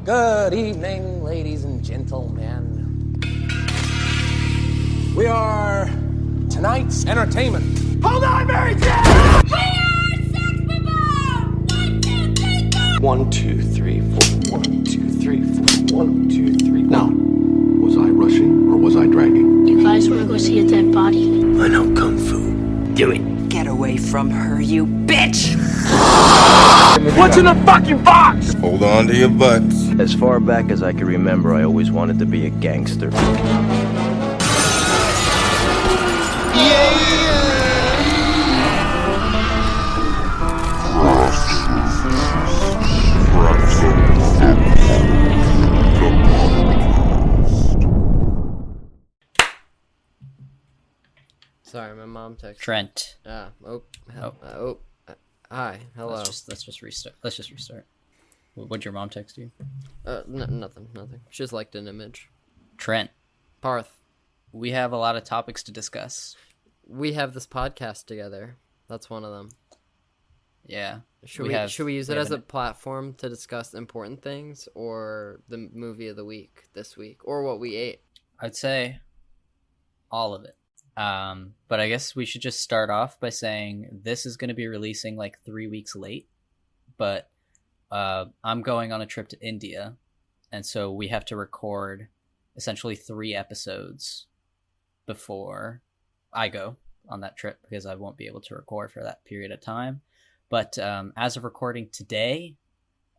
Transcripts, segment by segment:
Good evening, ladies and gentlemen. We are tonight's entertainment. Hold on, Mary Jane! We are sex people! 1, 2, 3, 4. 1, 2, 3, 4. 1, 2, 3, 4. 1, 2, 3. Now, was I rushing or was I dragging? You guys want to go see a dead body? I know Kung Fu. Do it. Get away from her, you bitch! What's in the fucking box? Hold on to your butts. As far back as I can remember, I always wanted to be a gangster. Sorry, my mom texted. Trent. Hi, hello. Let's just restart. What'd your mom text you? Nothing. She just liked an image. Trent. Parth. We have a lot of topics to discuss. We have this podcast together. That's one of them. Yeah. Should we use it as a platform to discuss important things, or the movie of the week this week, or what we ate? I'd say all of it. But I guess we should just start off by saying this is going to be releasing like 3 weeks late, but I'm going on a trip to India, and so we have to record essentially 3 episodes before I go on that trip, because I won't be able to record for that period of time. But as of recording today,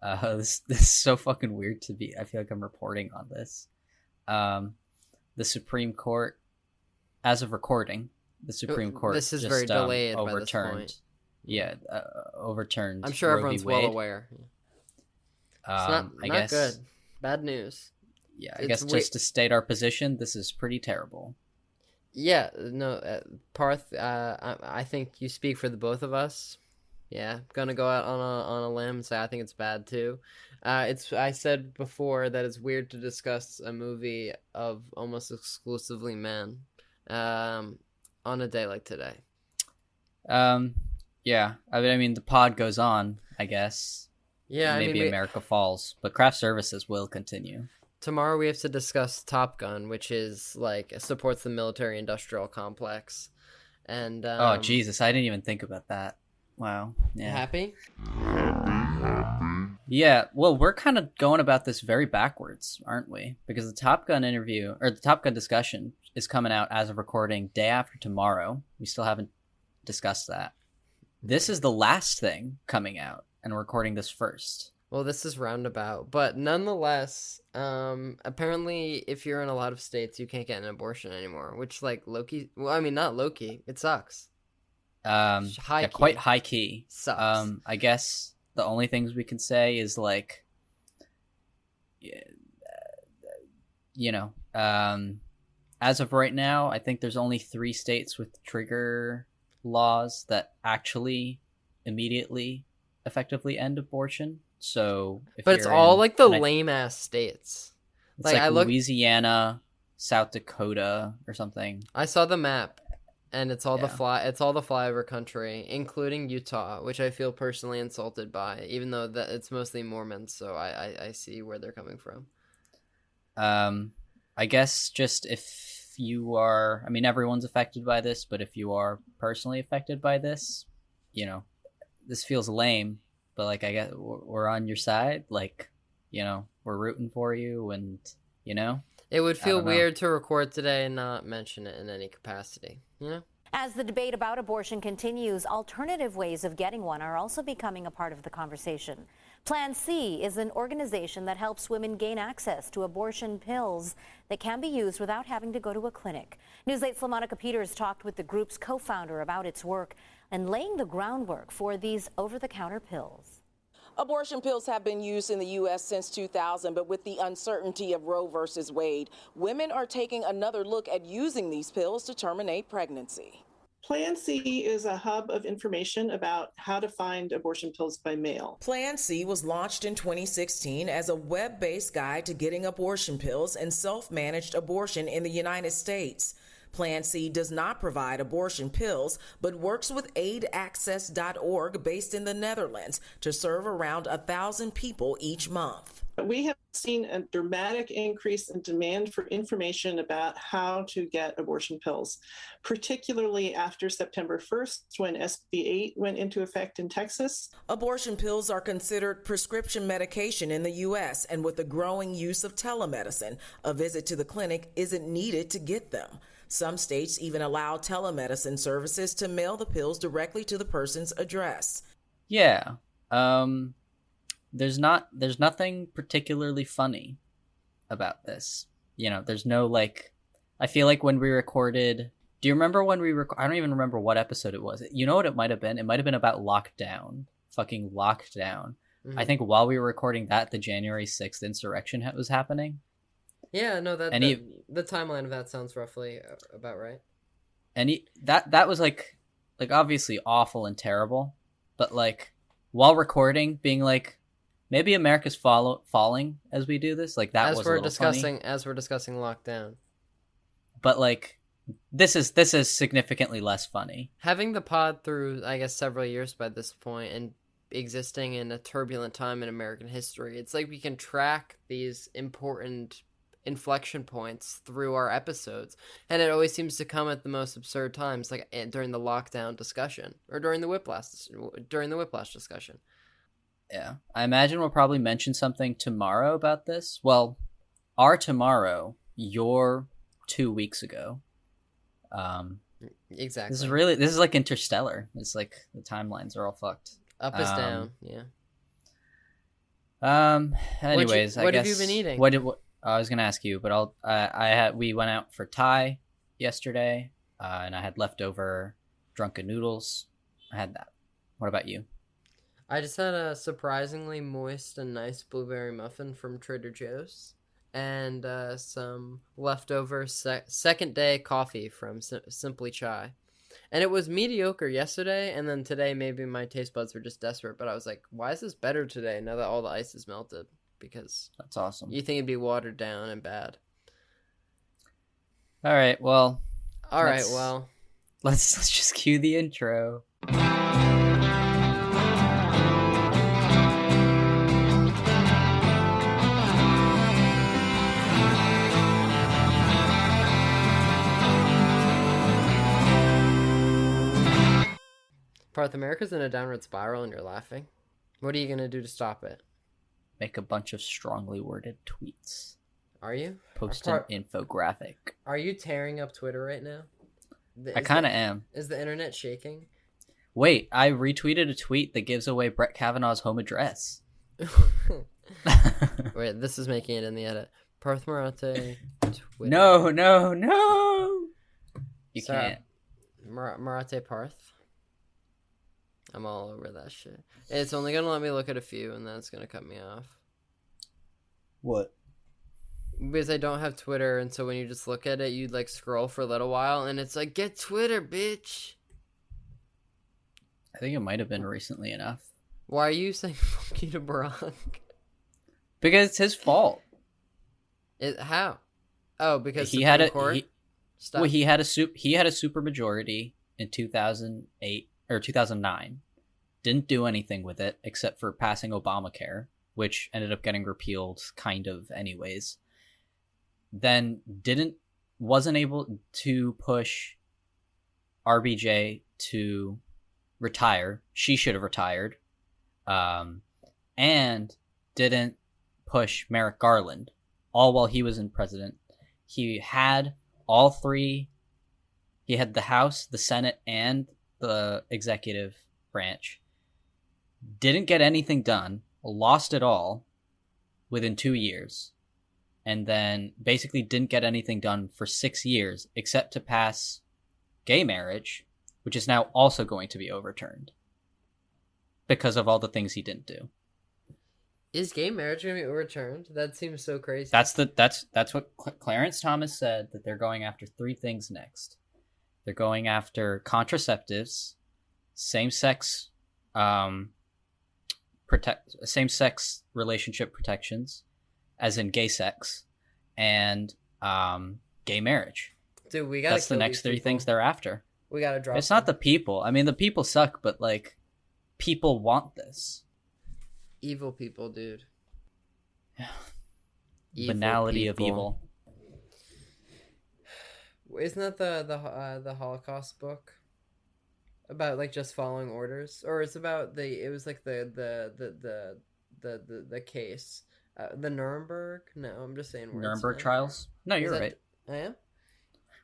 this is so fucking weird to be. I feel like I'm reporting on this. The Supreme Court, as of recording, the Supreme Court this is just, very delayed overturned. by this point. Yeah, overturned. I'm sure Roe everyone's v. well Wade. aware. It's I guess, good. Bad news. Yeah, I guess just to state our position, this is pretty terrible. Yeah, no, Parth, I think you speak for the both of us. Yeah, gonna go out on a limb and say I think it's bad too. I said before that it's weird to discuss a movie of almost exclusively men on a day like today. Yeah, I mean the pod goes on, I guess. Yeah, maybe America falls, but craft services will continue. Tomorrow we have to discuss Top Gun, which is like supports the military-industrial complex. And oh Jesus, I didn't even think about that. Wow. Yeah. Happy? Yeah. Well, we're kind of going about this very backwards, aren't we? Because the Top Gun interview or the Top Gun discussion is coming out as of recording day after tomorrow. We still haven't discussed that. This is the last thing coming out, and we're recording this first. Well, this is roundabout, but nonetheless, apparently if you're in a lot of states, you can't get an abortion anymore, which like Loki, well, I mean, not Loki, it sucks. Quite high key. Sucks. I guess the only things we can say is like, as of right now, I think there's only 3 states with trigger laws that actually immediately effectively end abortion. So, but it's all like the lame ass states. It's like Louisiana, South Dakota, or something. I saw the map, and it's all the flyover country, including Utah, which I feel personally insulted by, even though that it's mostly Mormons. So I see where they're coming from. I guess just if you are, I mean, everyone's affected by this, but if you are personally affected by this, this feels lame. But like, I guess we're on your side. Like, we're rooting for you, and it would feel weird to record today and not mention it in any capacity. As the debate about abortion continues, alternative ways of getting one are also becoming a part of the conversation. Plan C is an organization that helps women gain access to abortion pills that can be used without having to go to a clinic. News 8's LaMonica Peters talked with the group's co-founder about its work and laying the groundwork for these over-the-counter pills. Abortion pills have been used in the U.S. since 2000, but with the uncertainty of Roe versus Wade, women are taking another look at using these pills to terminate pregnancy. Plan C is a hub of information about how to find abortion pills by mail. Plan C was launched in 2016 as a web-based guide to getting abortion pills and self-managed abortion in the United States. Plan C does not provide abortion pills, but works with aidaccess.org based in the Netherlands to serve around 1,000 people each month. We have seen a dramatic increase in demand for information about how to get abortion pills, particularly after September 1st, when SB 8 went into effect in Texas. Abortion pills are considered prescription medication in the U.S., and with the growing use of telemedicine, a visit to the clinic isn't needed to get them. Some states even allow telemedicine services to mail the pills directly to the person's address. Yeah. There's nothing particularly funny about this. There's no, like, I feel like when we recorded, do you remember when I don't even remember what episode it was. You know what it might have been? It might have been about lockdown. Fucking lockdown. Mm-hmm. I think while we were recording that, the January 6th insurrection was happening. Yeah, no, the timeline of that sounds roughly about right. And that was like obviously awful and terrible, but like while recording, being like, maybe America's falling as we do this. Like that was a little funny. As we're discussing lockdown. But like this is significantly less funny. Having the pod through, I guess, several years by this point and existing in a turbulent time in American history, it's like we can track these important inflection points through our episodes, and it always seems to come at the most absurd times, like during the lockdown discussion or during the whiplash discussion. Yeah, I imagine we'll probably mention something tomorrow about this. Well, our tomorrow, your 2 weeks ago. Exactly. This is like Interstellar. It's like the timelines are all fucked. Up is down. Yeah. Anyways, what have you been eating? What I was gonna ask you, but we went out for Thai yesterday, and I had leftover drunken noodles. I had that. What about you? I just had a surprisingly moist and nice blueberry muffin from Trader Joe's, and some leftover second day coffee from Simply Chai. And it was mediocre yesterday, and then today maybe my taste buds were just desperate, but I was like, why is this better today now that all the ice is melted? Because that's awesome. You think it'd be watered down and bad. All right, well. Let's just cue the intro. Parth, America's in a downward spiral and you're laughing. What are you going to do to stop it? Make a bunch of strongly worded tweets. Are you? Post an infographic. Are you tearing up Twitter right now? I kind of am. Is the internet shaking? Wait, I retweeted a tweet that gives away Brett Kavanaugh's home address. Wait, this is making it in the edit. Parth Marathe. Twitter. No. You can't. Marathe Parth. I'm all over that shit. It's only gonna let me look at a few, and then it's gonna cut me off. What? Because I don't have Twitter, and so when you just look at it, you like scroll for a little while, and it's like, get Twitter, bitch. I think it might have been recently enough. Why are you saying fuck you to Barack? Because it's his fault. How? Oh, because he had a super majority in 2008 or 2009. Didn't do anything with it except for passing Obamacare, which ended up getting repealed kind of anyways. Then wasn't able to push RBJ to retire. She should have retired. And didn't push Merrick Garland, all while he was in president. He had all three. He had the House, the Senate, and the executive branch. Didn't get anything done. Lost it all within 2 years. And then basically didn't get anything done for 6 years except to pass gay marriage, which is now also going to be overturned because of all the things he didn't do. Is gay marriage going to be overturned? That seems so crazy. That's what Clarence Thomas said, that they're going after 3 things next. They're going after contraceptives, same-sex same-sex relationship protections, as in gay sex, and gay marriage. Dude, we gotta. That's the next 3 things they're after. We gotta drop. It's not the people. I mean, the people suck, but like, people want this. Evil people, dude. Banality of evil. Isn't that the Holocaust book about like just following orders, or it's about the case, the Nuremberg? No, I'm just saying words. Nuremberg trials? No, you're right. I am.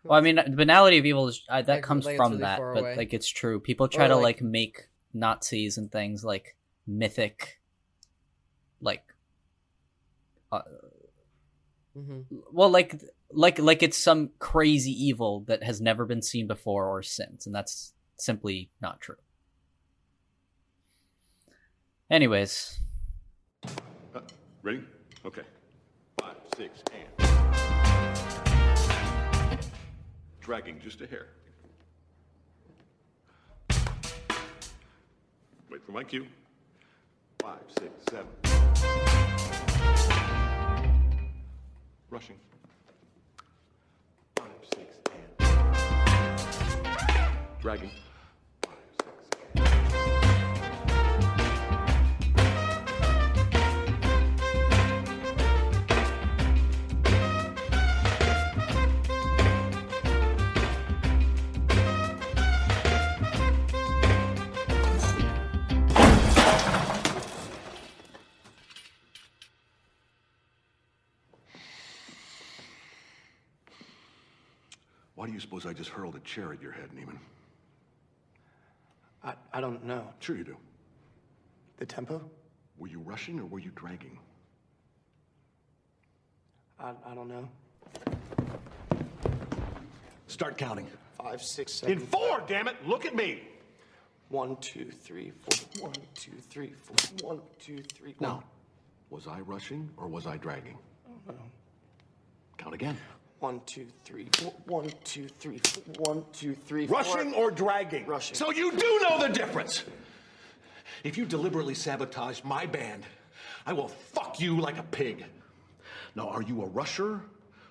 Well, I mean, the banality of evil is that Like- comes like it's from really that, far but away. like it's true. People try Or, to like- like make Nazis and things like mythic, like, well, like it's some crazy evil that has never been seen before or since, and that's simply not true. Anyways, Ready? Okay. 5, 6, and. Dragging just a hair. Wait for my cue. 5, 6, 7. Rushing. 5, 6, and. Dragging. 5, 6, Why do you suppose I just hurled a chair at your head, Neiman? I don't know. Sure you do. The tempo? Were you rushing or were you dragging? I don't know. Start counting. 5, 6, 7. In 4, damn it! Look at me! 1, 2, 3, 4. 1, 2, 3, 4. 1, 2, 3. Now, was I rushing or was I dragging? No. Count again. 1, 2, 3, 4. 1, 2, 3, 4. 1, 2, 3, 4. Rushing or dragging? Rushing. So you do know the difference! If you deliberately sabotage my band, I will fuck you like a pig. Now, are you a rusher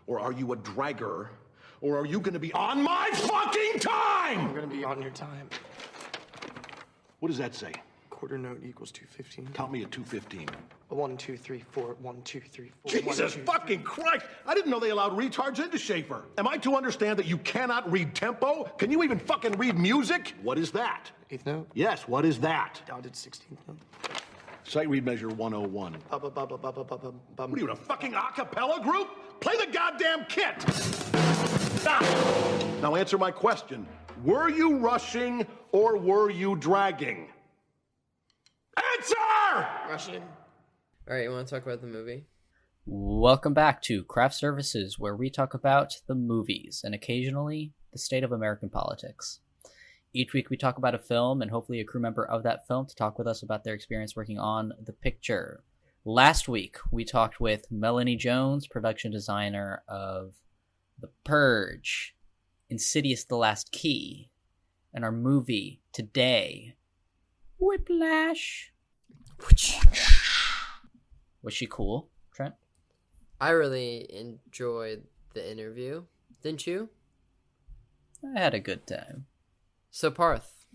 or are you a dragger? Or are you gonna be on my fucking time? I'm gonna be on your time. What does that say? Quarter note equals 215. Count me at 215. 1, 2, 3, 4. 1, 2, 3, 4. Jesus fucking Christ! I didn't know they allowed retards into Schaefer. Am I to understand that you cannot read tempo? Can you even fucking read music? What is that? 8th note? Yes, what is that? Dotted 16th note. Sight read measure 101. What are you, in a fucking a cappella group? Play the goddamn kit! Stop! Now answer my question. Were you rushing or were you dragging? Answer! Rushing. All right, you want to talk about the movie? welcome back to Craft Services, where we talk about the movies and occasionally the state of American politics. Each week we talk about a film and hopefully a crew member of that film to talk with us about their experience working on the picture. Last week we talked with Melanie Jones, production designer of The Purge, Insidious: The Last Key, and our movie today, Whiplash. Was she cool, Trent? I really enjoyed the interview. Didn't you? I had a good time. So Parth,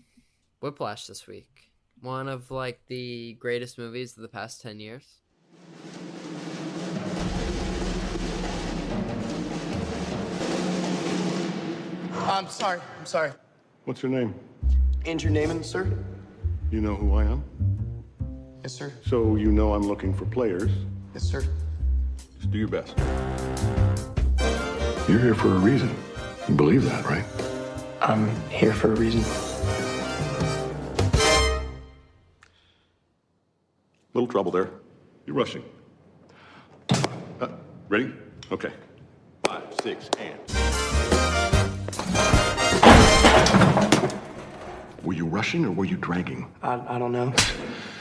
Whiplash this week. One of like the greatest movies of the past 10 years. I'm sorry. What's your name? And your name, sir? You know who I am? Yes, sir. So you know I'm looking for players. Yes, sir. Just do your best. You're here for a reason. You believe that, right? I'm here for a reason. Little trouble there. You're rushing. Ready? Okay. 5, 6, and. Were you rushing or were you dragging? I don't know.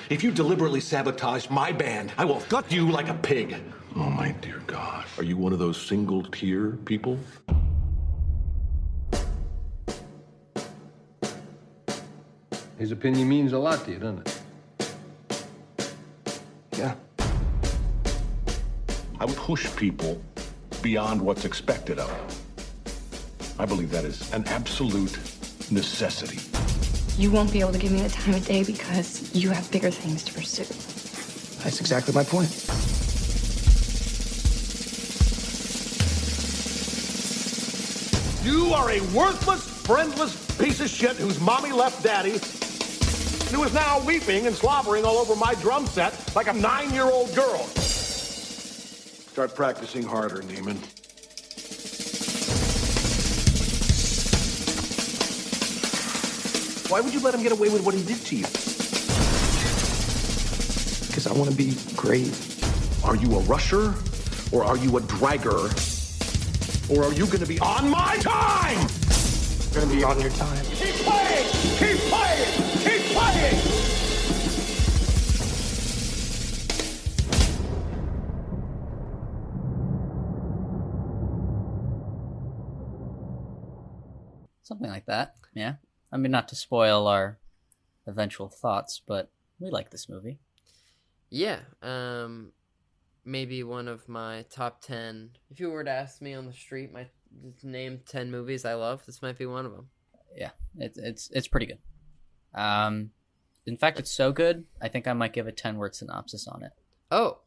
If you deliberately sabotage my band, I will gut you like a pig. Oh, my dear God. Are you one of those single-tier people? His opinion means a lot to you, doesn't it? Yeah. I push people beyond what's expected of them. I believe that is an absolute necessity. You won't be able to give me the time of day because you have bigger things to pursue. That's exactly my point. You are a worthless, friendless piece of shit whose mommy left daddy, and who is now weeping and slobbering all over my drum set like a 9-year-old girl. Start practicing harder, Neiman. Why would you let him get away with what he did to you? Because I want to be great. Are you a rusher, or are you a dragger? Or are you going to be on my time? I'm going to be on your time. Keep playing! Keep playing! Keep playing! Something like that, yeah. I mean, not to spoil our eventual thoughts, but we like this movie. Yeah, maybe one of my top 10. If you were to ask me on the street, name 10 movies I love, this might be one of them. Yeah, it's pretty good. In fact, it's so good, I think I might give a 10-word synopsis on it. Oh,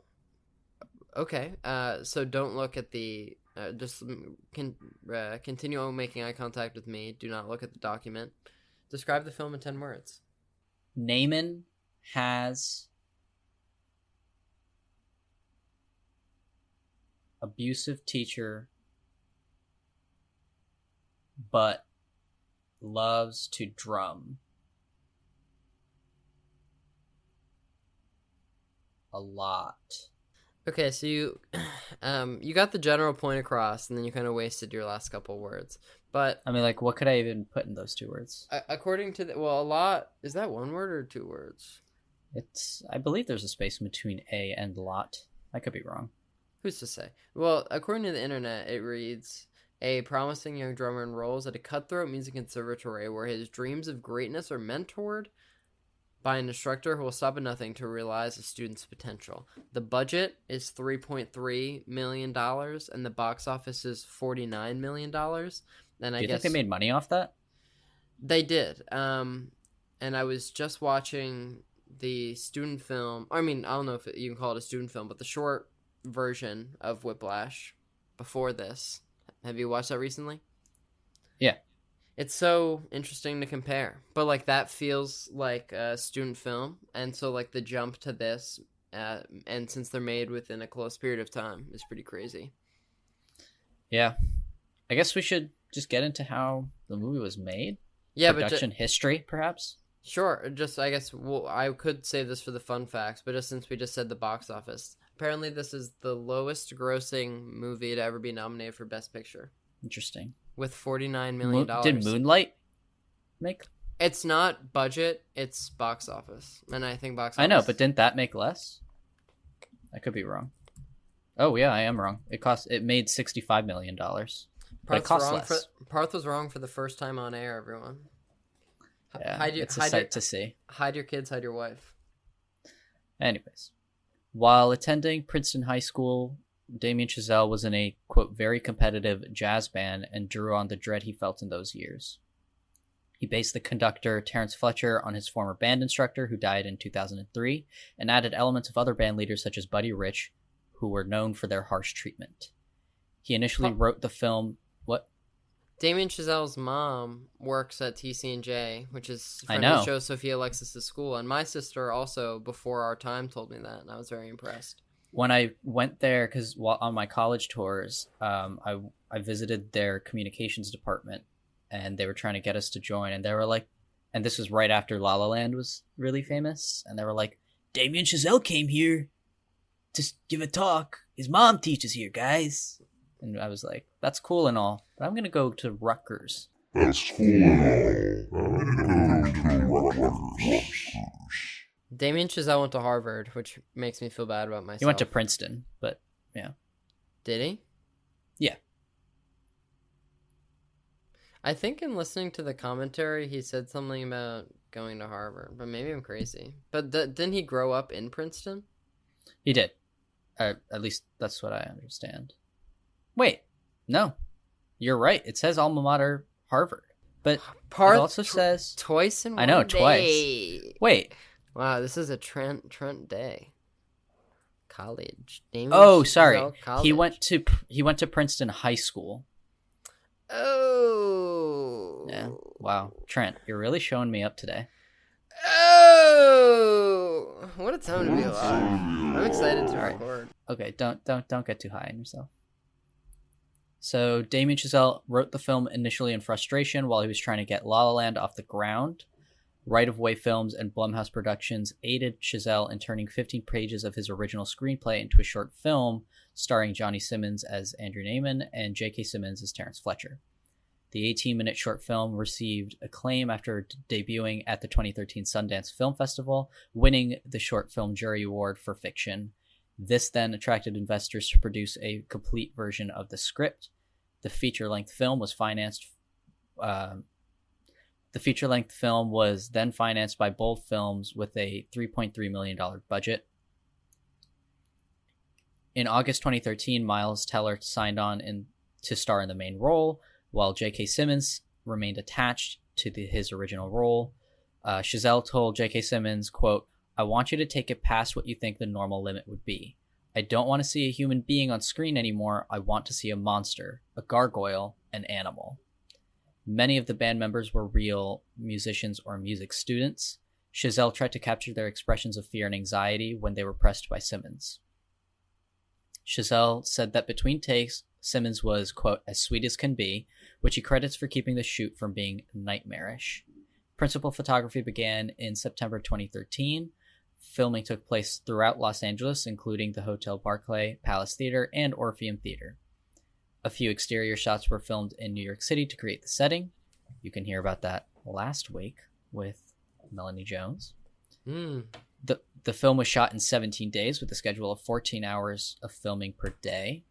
okay. So don't look at the. Just continue making eye contact with me. Do not look at the document. Describe the film in 10 words. Neiman has abusive teacher, but loves to drum a lot. Okay, so you got the general point across, and then you kind of wasted your last couple words. But I mean, like, what could I even put in those 2 words? According to a lot, is that 1 word or 2 words? I believe there's a space between a and lot. I could be wrong. Who's to say? Well, according to the internet, it reads, a promising young drummer enrolls at a cutthroat music conservatory where his dreams of greatness are mentored by an instructor who will stop at nothing to realize a student's potential. The budget is $3.3 million, and the box office is $49 million. And Do you think they made money off that? They did. And I was just watching the student film. I mean, I don't know if you can call it a student film, but the short version of Whiplash before this. Have you watched that recently? Yeah. It's so interesting to compare, but like that feels like a student film, and so like the jump to this, and since they're made within a close period of time, is pretty crazy. Yeah, I guess we should just get into how the movie was made. Yeah, production history, perhaps. Sure. Just I guess I could save this for the fun facts, but just since we just said the box office, apparently this is the lowest grossing movie to ever be nominated for Best Picture. Interesting. With $49 million. Did Moonlight make? It's not budget, it's box office. And I think box office... I know, but didn't that make less? I could be wrong. Oh, yeah, I am wrong. It made $65 million. But it cost less. Parth was wrong for the first time on air, everyone. Yeah, it's a sight to see. Hide your kids, hide your wife. Anyways. While attending Princeton High School, Damien Chazelle was in a, quote, very competitive jazz band and drew on the dread he felt in those years. He based the conductor Terrence Fletcher on his former band instructor, who died in 2003, and added elements of other band leaders such as Buddy Rich, who were known for their harsh treatment. He initially wrote the film... What? Damien Chazelle's mom works at TC&J, which is a I friend know. who shows Sophia Alexis' school, and my sister also, before our time, told me that, and I was very impressed. When I went there, because on my college tours, I visited their communications department, and they were trying to get us to join, and they were like, and this was right after La La Land was really famous, and they were like, Damien Chazelle came here to give a talk. His mom teaches here, guys. And I was like, that's cool and all, but I'm going to go to Rutgers. That's cool and all. I'm gonna go to Rutgers. Damien Chazelle went to Harvard, which makes me feel bad about myself. He went to Princeton, but yeah. Did he? Yeah. I think in listening to the commentary, he said something about going to Harvard, but maybe I'm crazy. But didn't he grow up in Princeton? He did. At least that's what I understand. Wait, no. You're right. It says alma mater Harvard. But Parth it also says... Twice in one I know, day. Twice. Wait. Wow, this is a Trent day. College. Oh, sorry. College. He went to Princeton High School. Oh, Yeah. Wow. Trent, you're really showing me up today. Oh, what a time to be alive! I'm excited to record. Okay, don't get too high on yourself. So Damien Chazelle wrote the film initially in frustration while he was trying to get La La Land off the ground. Right of Way Films and Blumhouse Productions aided Chazelle in turning 15 pages of his original screenplay into a short film starring Johnny Simmons as Andrew Naiman and J.K. Simmons as Terrence Fletcher. The 18-minute short film received acclaim after debuting at the 2013 Sundance Film Festival, winning the Short Film Jury Award for Fiction. This then attracted investors to produce a complete version of the script. The feature-length film was financed. The feature-length film was then financed by Bold Films with a $3.3 million budget. In August 2013, Miles Teller signed on to star in the main role, while J.K. Simmons remained attached to his original role. Chazelle told J.K. Simmons, quote, "I want you to take it past what you think the normal limit would be. I don't want to see a human being on screen anymore. I want to see a monster, a gargoyle, an animal." Many of the band members were real musicians or music students. Chazelle tried to capture their expressions of fear and anxiety when they were pressed by Simmons. Chazelle said that between takes, Simmons was, quote, "as sweet as can be," which he credits for keeping the shoot from being nightmarish. Principal photography began in September 2013. Filming took place throughout Los Angeles, including the Hotel Barclay, Palace Theater, and Orpheum Theater. A few exterior shots were filmed in New York City to create the setting. You can hear about that last week with Melanie Jones. The film was shot in 17 days with a schedule of 14 hours of filming per day.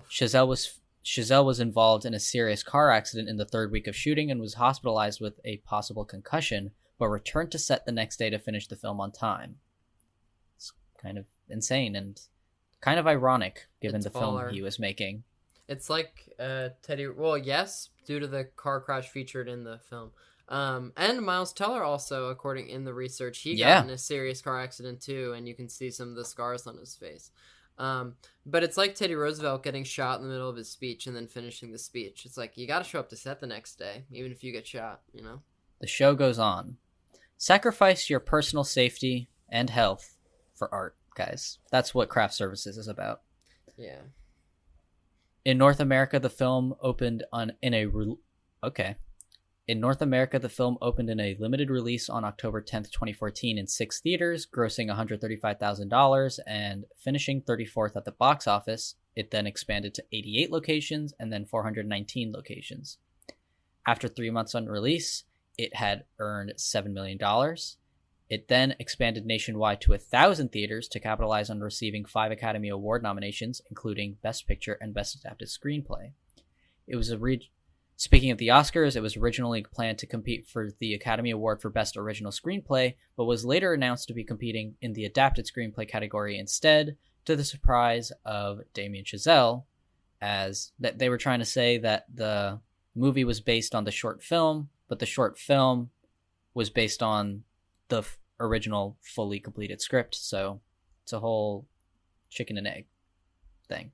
Chazelle was involved in a serious car accident in the third week of shooting and was hospitalized with a possible concussion, but returned to set the next day to finish the film on time. It's kind of insane and kind of ironic given the film he was making. It's like Teddy. Well, yes, due to the car crash featured in the film. And Miles Teller also, according in the research, he got in a serious car accident too, and you can see some of the scars on his face. But it's like Teddy Roosevelt getting shot in the middle of his speech and then finishing the speech. It's like, you gotta show up to set the next day, even if you get shot, you know? The show goes on. Sacrifice your personal safety and health for art, guys. That's what craft services is about. Yeah. In North America, the film opened in a limited release on October 10th, 2014 in 6 theaters, grossing $135,000 and finishing 34th at the box office. It then expanded to 88 locations and then 419 locations. After 3 months on release, it had earned $7 million. It then expanded nationwide to 1,000 theaters to capitalize on receiving 5 Academy Award nominations, including Best Picture and Best Adapted Screenplay. Speaking of the Oscars, it was originally planned to compete for the Academy Award for Best Original Screenplay, but was later announced to be competing in the Adapted Screenplay category instead, to the surprise of Damien Chazelle, as that they were trying to say that the movie was based on the short film, but the short film was based on the original fully completed script, so it's a whole chicken and egg thing.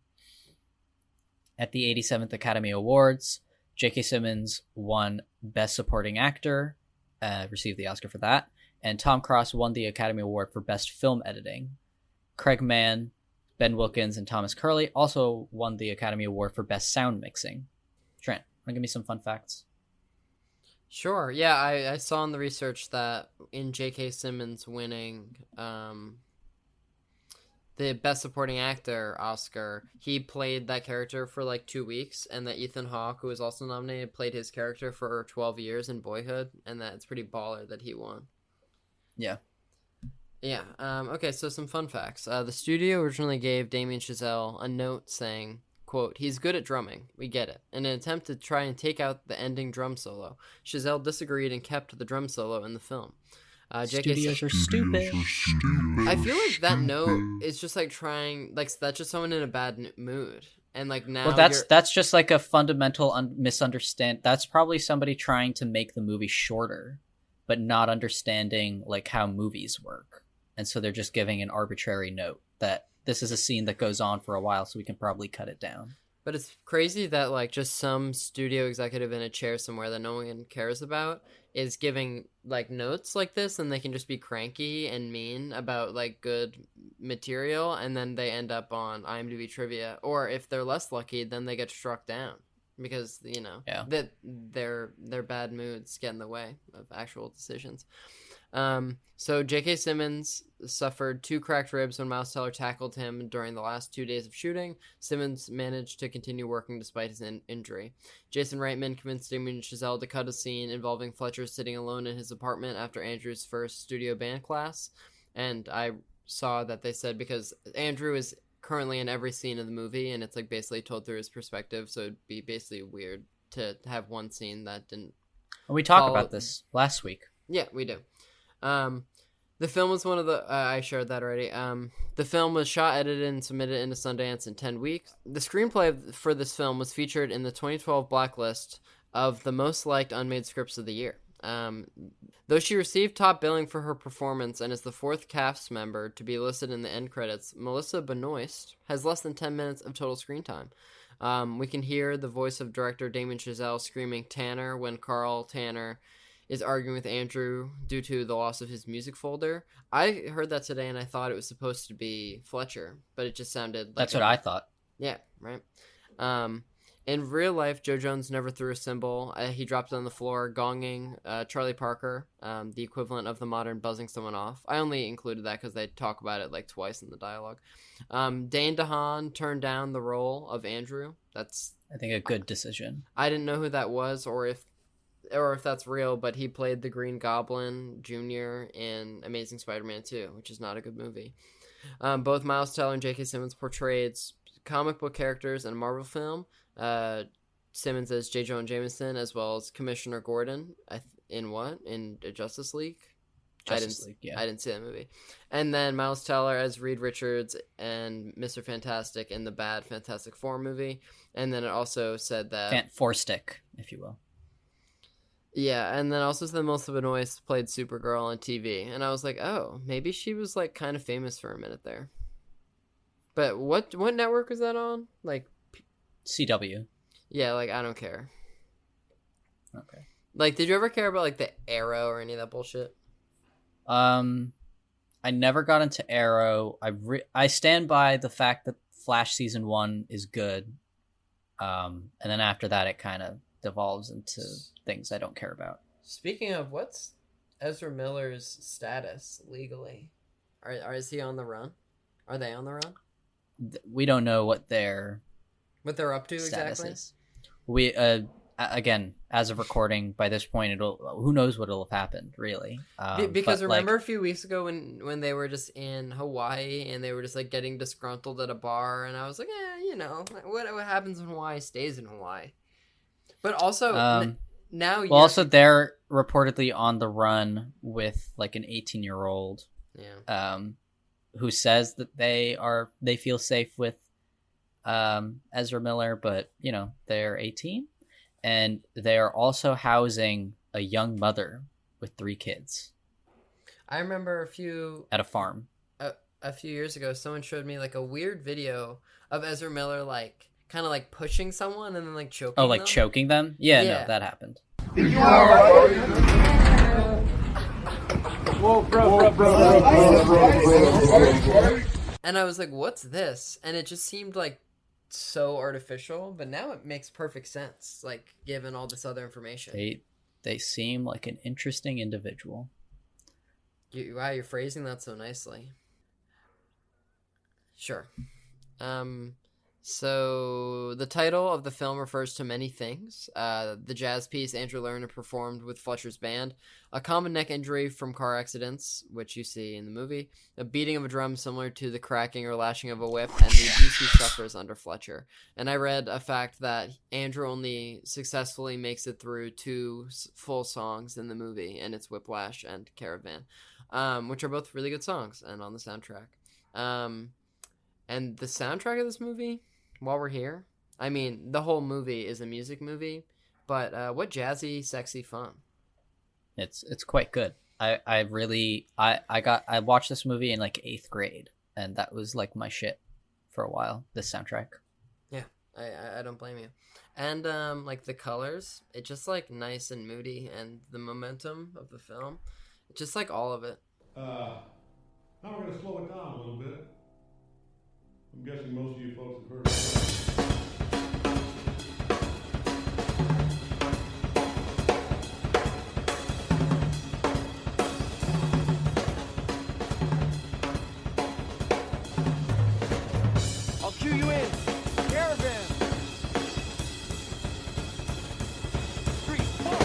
At the 87th Academy Awards, J.K. Simmons won Best Supporting Actor, received the Oscar for that, and Tom Cross won the Academy Award for Best Film Editing. Craig Mann, Ben Wilkins, and Thomas Curley also won the Academy Award for Best Sound Mixing. Trent, want to give me some fun facts? Sure. Yeah, I saw in the research that in J.K. Simmons winning the Best Supporting Actor Oscar, he played that character for like 2 weeks, and that Ethan Hawke, who was also nominated, played his character for 12 years in Boyhood, and that it's pretty baller that he won. Yeah. Yeah. Okay, so some fun facts. The studio originally gave Damien Chazelle a note saying, quote, "He's good at drumming. We get it." In an attempt to try and take out the ending drum solo, Chazelle disagreed and kept the drum solo in the film. Studios are stupid. I feel like that note is just like trying, like that's just someone in a bad mood, and like now. Well, that's just like a fundamental misunderstand. That's probably somebody trying to make the movie shorter, but not understanding like how movies work, and so they're just giving an arbitrary note that this is a scene that goes on for a while, so we can probably cut it down. But it's crazy that like just some studio executive in a chair somewhere that no one cares about is giving like notes like this, and they can just be cranky and mean about like good material, and then they end up on IMDb trivia. Or if they're less lucky, then they get struck down because that their bad moods get in the way of actual decisions. So J.K. Simmons suffered 2 cracked ribs when Miles Teller tackled him during the last 2 days of shooting. Simmons managed to continue working despite his injury. Jason Reitman convinced Damien Chazelle to cut a scene involving Fletcher sitting alone in his apartment after Andrew's first studio band class. And I saw that they said because Andrew is currently in every scene of the movie, and it's like basically told through his perspective, so it'd be basically weird to have one scene that didn't. We talked about this last week. Yeah, we do. The film was one of the, I shared that already. The film was shot, edited, and submitted into Sundance in 10 weeks. The screenplay for this film was featured in the 2012 blacklist of the most liked unmade scripts of the year. Though she received top billing for her performance and is the 4th cast member to be listed in the end credits, Melissa Benoist has less than 10 minutes of total screen time. We can hear the voice of director Damien Chazelle screaming Tanner when Carl Tanner is arguing with Andrew due to the loss of his music folder. I heard that today and I thought it was supposed to be Fletcher, but it just sounded like... That's what I thought. Yeah, right. In real life, Joe Jones never threw a cymbal. He dropped it on the floor, gonging Charlie Parker, the equivalent of the modern buzzing someone off. I only included that because they talk about it like twice in the dialogue. Dane DeHaan turned down the role of Andrew. That's, I think, a good decision. I didn't know who that was or if that's real, but he played the Green Goblin Jr. in Amazing Spider-Man 2, which is not a good movie. Both Miles Teller and J.K. Simmons portrayed comic book characters in a Marvel film. Simmons as J. Jonah Jameson, as well as Commissioner Gordon in Justice League? League, yeah. I didn't see that movie. And then Miles Teller as Reed Richards and Mr. Fantastic in the bad Fantastic Four movie. And then it also said that... Four stick, if you will. Yeah, and then also the Melissa Benoist played Supergirl on TV, and I was like, oh, maybe she was like kind of famous for a minute there. But what network was that on? Like CW. Yeah, like I don't care. Okay. Like, did you ever care about like the Arrow or any of that bullshit? I never got into Arrow. I stand by the fact that Flash season 1 is good. And then after that, it kind of devolves into things I don't care about. Speaking of, what's Ezra Miller's status legally? Is he on the run? Are they on the run? We don't know what their up to status exactly. Is. We again, as of recording, by this point, who knows what will have happened, really? Because remember a few weeks ago when they were just in Hawaii and they were just like getting disgruntled at a bar, and I was like, what happens in Hawaii stays in Hawaii. But also now, also they're reportedly on the run with like an 18-year-old, who says that they feel safe with Ezra Miller, but they're 18, and they are also housing a young mother with 3 kids. I remember at a farm a few years ago, someone showed me like a weird video of Ezra Miller like kind of like pushing someone and then like choking them. Oh, like choking them? Yeah, no, that happened. Whoa, bro. And I was like, what's this? And it just seemed like so artificial, but now it makes perfect sense, like given all this other information. They seem like an interesting individual. Wow, you're phrasing that so nicely. Sure. So the title of the film refers to many things. The jazz piece Andrew Lerner performed with Fletcher's band, a common neck injury from car accidents, which you see in the movie, a beating of a drum similar to the cracking or lashing of a whip, and the abuse he suffers under Fletcher. And I read a fact that Andrew only successfully makes it through 2 full songs in the movie, and it's Whiplash and Caravan, which are both really good songs and on the soundtrack. And the soundtrack of this movie, while we're here, I mean, the whole movie is a music movie, but what jazzy, sexy fun. It's quite good. I watched this movie in like 8th grade, and that was like my shit for a while, this soundtrack. Yeah. I don't blame you. And like the colors, it's just like nice and moody, and the momentum of the film, just like all of it. Now we're going to slow it down a little bit. I'm guessing most of you folks have heard of it. I'll cue you in. Caravan. 3, 4.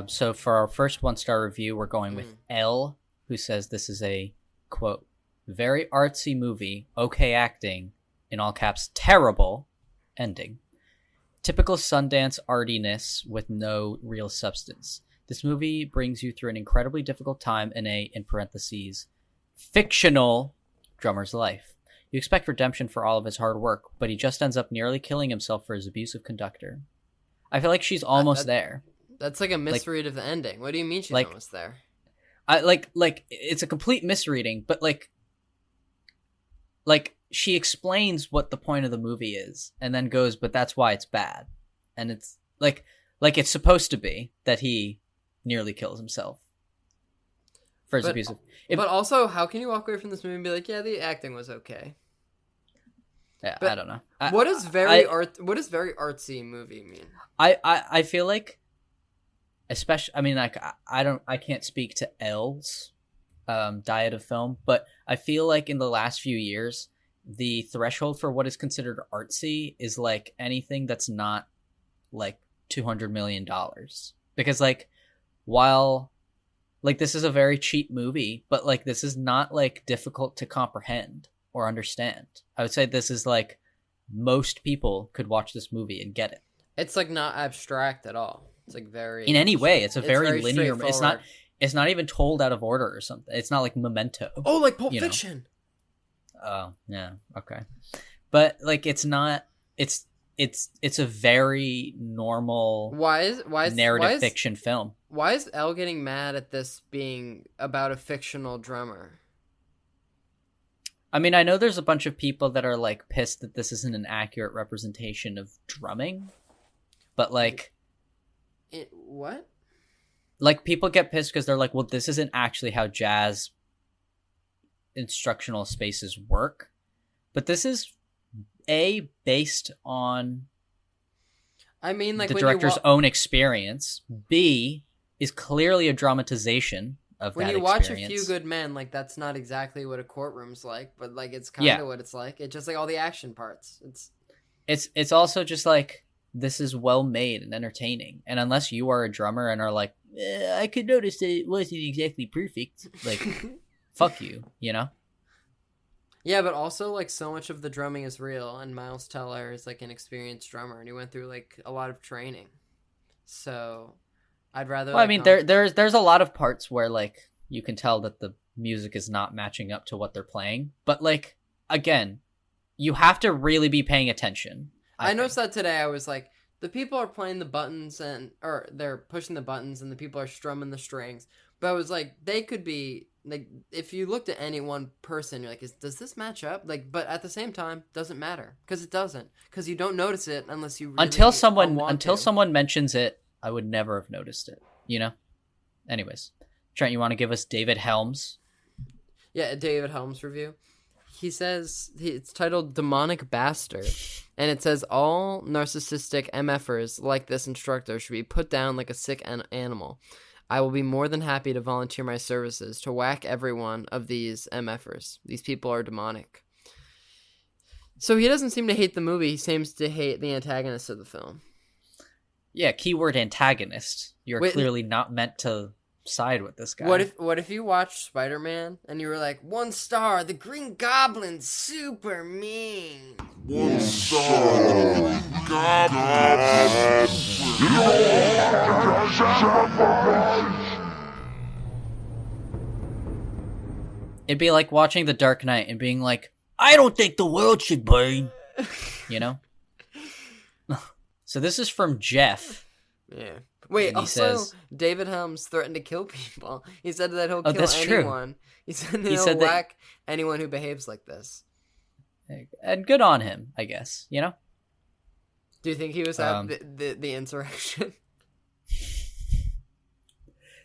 So for our first 1-star review, we're going with L, who says this is a, quote, very artsy movie, okay acting, in all caps, terrible ending. Typical Sundance artiness with no real substance. This movie brings you through an incredibly difficult time in a, in parentheses, fictional drummer's life. You expect redemption for all of his hard work, but he just ends up nearly killing himself for his abusive conductor. I feel like she's almost there. That's like a misread of the ending. What do you mean she's almost there? Like it's a complete misreading, but like she explains what the point of the movie is, and then goes, but that's why it's bad. And it's like it's supposed to be that he nearly kills himself for his abusive. But also, how can you walk away from this movie and be like, yeah, the acting was okay? Yeah, but I don't know. What does very artsy movie mean? I feel like, especially, I mean, like I can't speak to L's diet of film, but I feel like in the last few years, the threshold for what is considered artsy is like anything that's not like $200 million. Because like, while like this is a very cheap movie, but like this is not like difficult to comprehend or understand. I would say this is like most people could watch this movie and get it. It's like not abstract at all. It's like very in any way. It's a very linear. It's not even told out of order or something. It's not like Memento. Oh, like Pulp Fiction. Oh yeah, okay. But like it's not. It's a very normal. Why is narrative fiction film? Why is Elle getting mad at this being about a fictional drummer? I mean, I know there's a bunch of people that are like pissed that this isn't an accurate representation of drumming, but like, what? Like people get pissed because they're like, well, this isn't actually how jazz instructional spaces work, but this is based on I mean, like the when director's own experience. B is clearly a dramatization of when that you watch A experience. Few Good Men, like that's not exactly what a courtroom's like, but like it's kind of what it's like. It's just like all the action parts. It's also just like, this is well made and entertaining, and unless you are a drummer and are like, I could notice that it wasn't exactly perfect, like fuck you, you know. Yeah, but also like so much of the drumming is real, and Miles Teller is like an experienced drummer, and he went through like a lot of training. So I'd rather. Well, I mean, there's a lot of parts where like you can tell that the music is not matching up to what they're playing, but like again, you have to really be paying attention. I noticed that today. I was like, the people are playing the buttons or they're pushing the buttons, and the people are strumming the strings. But I was like, they could be like, if you looked at any one person, you're like, does this match up? Like, but at the same time, doesn't matter because it doesn't, because you don't notice it unless you really until someone mentions it. I would never have noticed it, you know. Anyways, Trent, you want to give us David Helms? Yeah, a David Helms review. He says it's titled Demonic Bastard, and it says all narcissistic MFers like this instructor should be put down like a sick animal. I will be more than happy to volunteer my services to whack every one of these MFers. These people are demonic. So he doesn't seem to hate the movie. He seems to hate the antagonist of the film. Yeah, keyword antagonist. You're clearly not meant to side with this guy. What if you watched Spider-Man and you were like, 1 star, the Green Goblin's super mean. 1 star, the Green Goblin. It'd be like watching The Dark Knight and being like, I don't think the world should burn. You know? So this is from Jeff. Yeah. Wait, also, David Helms threatened to kill people. He said that he'll kill anyone. True. He said he'll whack anyone who behaves like this. And good on him, I guess, you know? Do you think he was at the insurrection?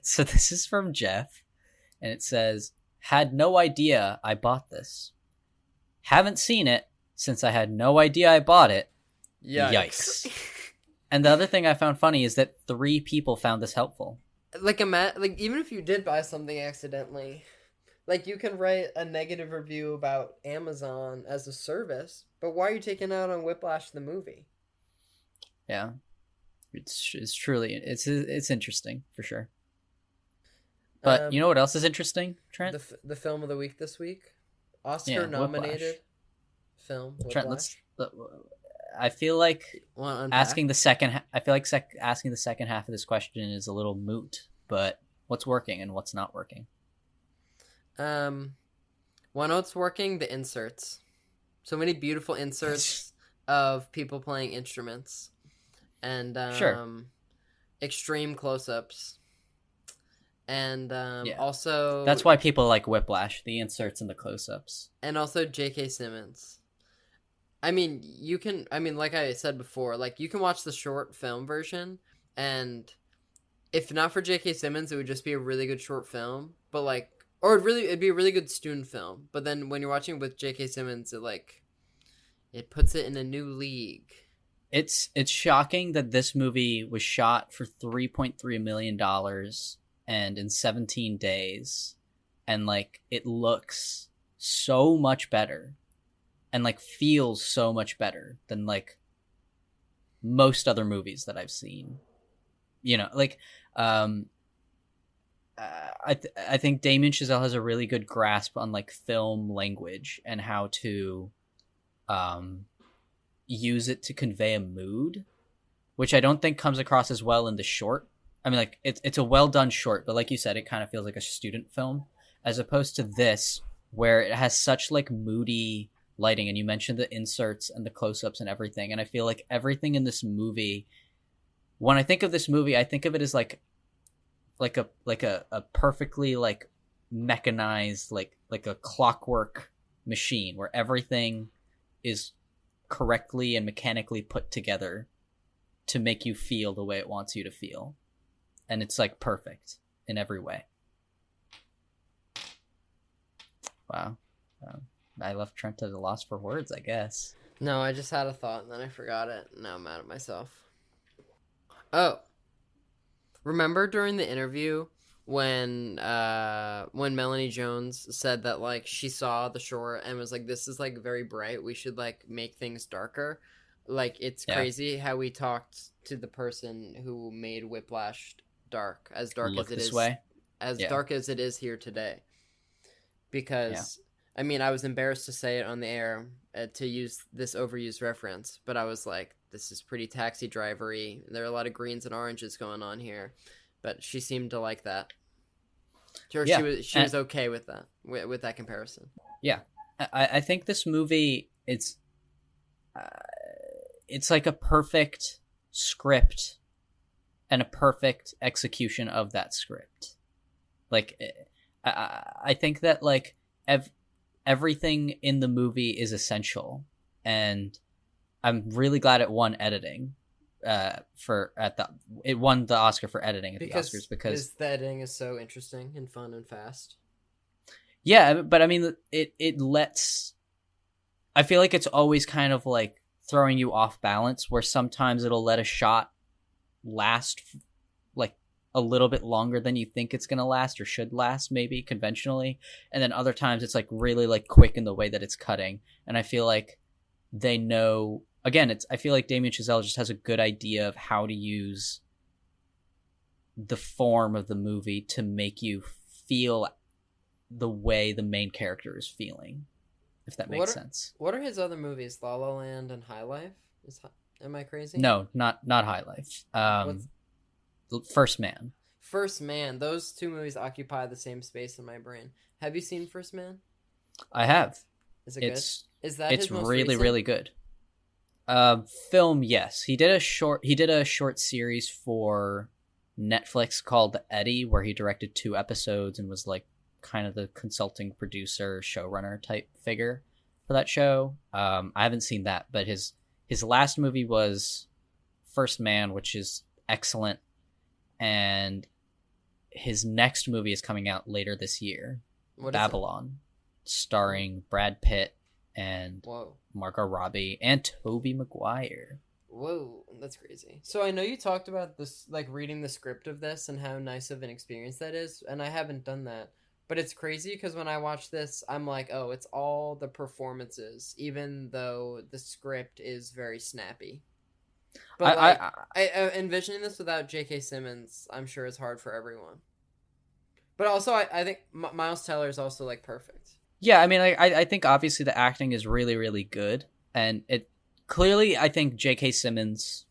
So this is from Jeff, and it says, had no idea I bought this. Haven't seen it since I had no idea I bought it. Yikes. And the other thing I found funny is that 3 people found this helpful. Like even if you did buy something accidentally, like you can write a negative review about Amazon as a service, but why are you taking out on Whiplash the movie? Yeah, it's truly it's interesting for sure. But you know what else is interesting, Trent? The film of the week this week, Oscar nominated film. Whiplash. Trent, I feel like asking the second half of this question is a little moot, but what's working and what's not working? What's working? The inserts. So many beautiful inserts of people playing instruments, and extreme close-ups, and also that's why people like Whiplash, the inserts and the close-ups, and also J.K. Simmons. I mean, like I said before, like you can watch the short film version, and if not for J.K. Simmons, it would just be a really good short film. But like, it'd be a really good student film. But then when you're watching with J.K. Simmons, it puts it in a new league. It's shocking that this movie was shot for $3.3 million and in 17 days, and like it looks so much better. And like feels so much better than like most other movies that I've seen, you know. Like, I think Damien Chazelle has a really good grasp on like film language and how to, use it to convey a mood, which I don't think comes across as well in the short. I mean, like it's a well done short, but like you said, it kind of feels like a student film as opposed to this, where it has such like moody lighting, and you mentioned the inserts and the close-ups and everything, and I feel like everything in this movie, when I think of this movie, I think of it as like a perfectly like mechanized like a clockwork machine where everything is correctly and mechanically put together to make you feel the way it wants you to feel, and it's like perfect in every way. Wow. I left Trent at a loss for words, I guess. No, I just had a thought and then I forgot it. Now I'm mad at myself. Oh. Remember during the interview when Melanie Jones said that, like, she saw the shore and was like, this is, like, very bright. We should, like, make things darker. Like, it's crazy how we talked to the person who made Whiplash dark as it is. Dark as it is here today. Because, I mean, I was embarrassed to say it on the air to use this overused reference, but I was like, this is pretty Taxi Driver-y. There are a lot of greens and oranges going on here. But she seemed to like that. She was okay with that, with that comparison. Yeah. I think this movie, it's like a perfect script and a perfect execution of that script. Like, I think that, like, everything in the movie is essential, and I'm really glad it won editing. It won the Oscar for editing at the Oscars because the editing is so interesting and fun and fast. Yeah, but I mean, it lets. I feel like it's always kind of like throwing you off balance, where sometimes it'll let a shot last like a little bit longer than you think it's gonna last or should last, maybe conventionally, and then other times it's like really like quick in the way that it's cutting. And I feel like they know. Again, I feel like Damien Chazelle just has a good idea of how to use the form of the movie to make you feel the way the main character is feeling, if that makes sense. What are his other movies? La La Land and High Life? Am I crazy? No, not High Life. First Man. First Man. Those two movies occupy the same space in my brain. Have you seen First Man? I have. Is it good? Is that it's his most really recent? Really good. Film, yes. He did a short series for Netflix called Eddie, where he directed 2 episodes and was like kind of the consulting producer, showrunner type figure for that show. I haven't seen that, but his last movie was First Man, which is excellent, and his next movie is coming out later this year. Babylon, starring Brad Pitt and Margot Robbie and Tobey Maguire. Whoa, that's crazy. So I know you talked about this, like reading the script of this and how nice of an experience that is, and I haven't done that. But it's crazy because when I watch this, I'm like, oh, it's all the performances, even though the script is very snappy. But I envisioning this without J.K. Simmons, I'm sure is hard for everyone. But also, I think Miles Teller is also like perfect. Yeah, I mean, I think obviously the acting is really, really good, and it clearly, I think J.K. Simmons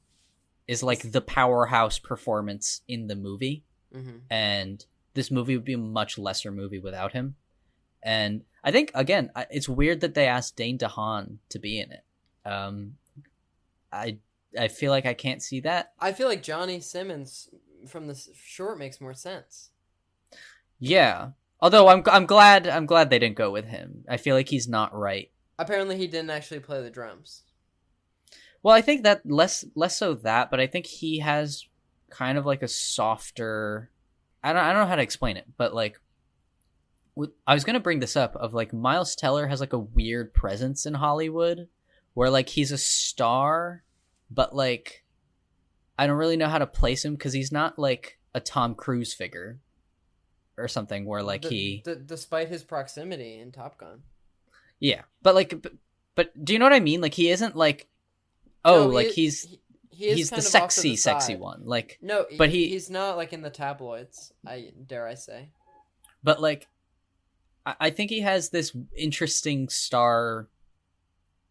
is like the powerhouse performance in the movie, and this movie would be a much lesser movie without him. And I think, again, it's weird that they asked Dane DeHaan to be in it. I feel like I can't see that. I feel like Johnny Simmons from the short makes more sense. Yeah. Although I'm glad they didn't go with him. I feel like he's not right. Apparently he didn't actually play the drums. Well, I think that less so that, but I think he has kind of like a softer. I don't know how to explain it, but like, I was gonna bring this up of like Miles Teller has like a weird presence in Hollywood, where like he's a star, but like I don't really know how to place him because he's not like a Tom Cruise figure or something where like despite his proximity in Top Gun. Yeah, but like, but do you know what I mean? Like he isn't like, he's the sexy one. Like no, but he's not like in the tabloids. I say. But like, I think he has this interesting star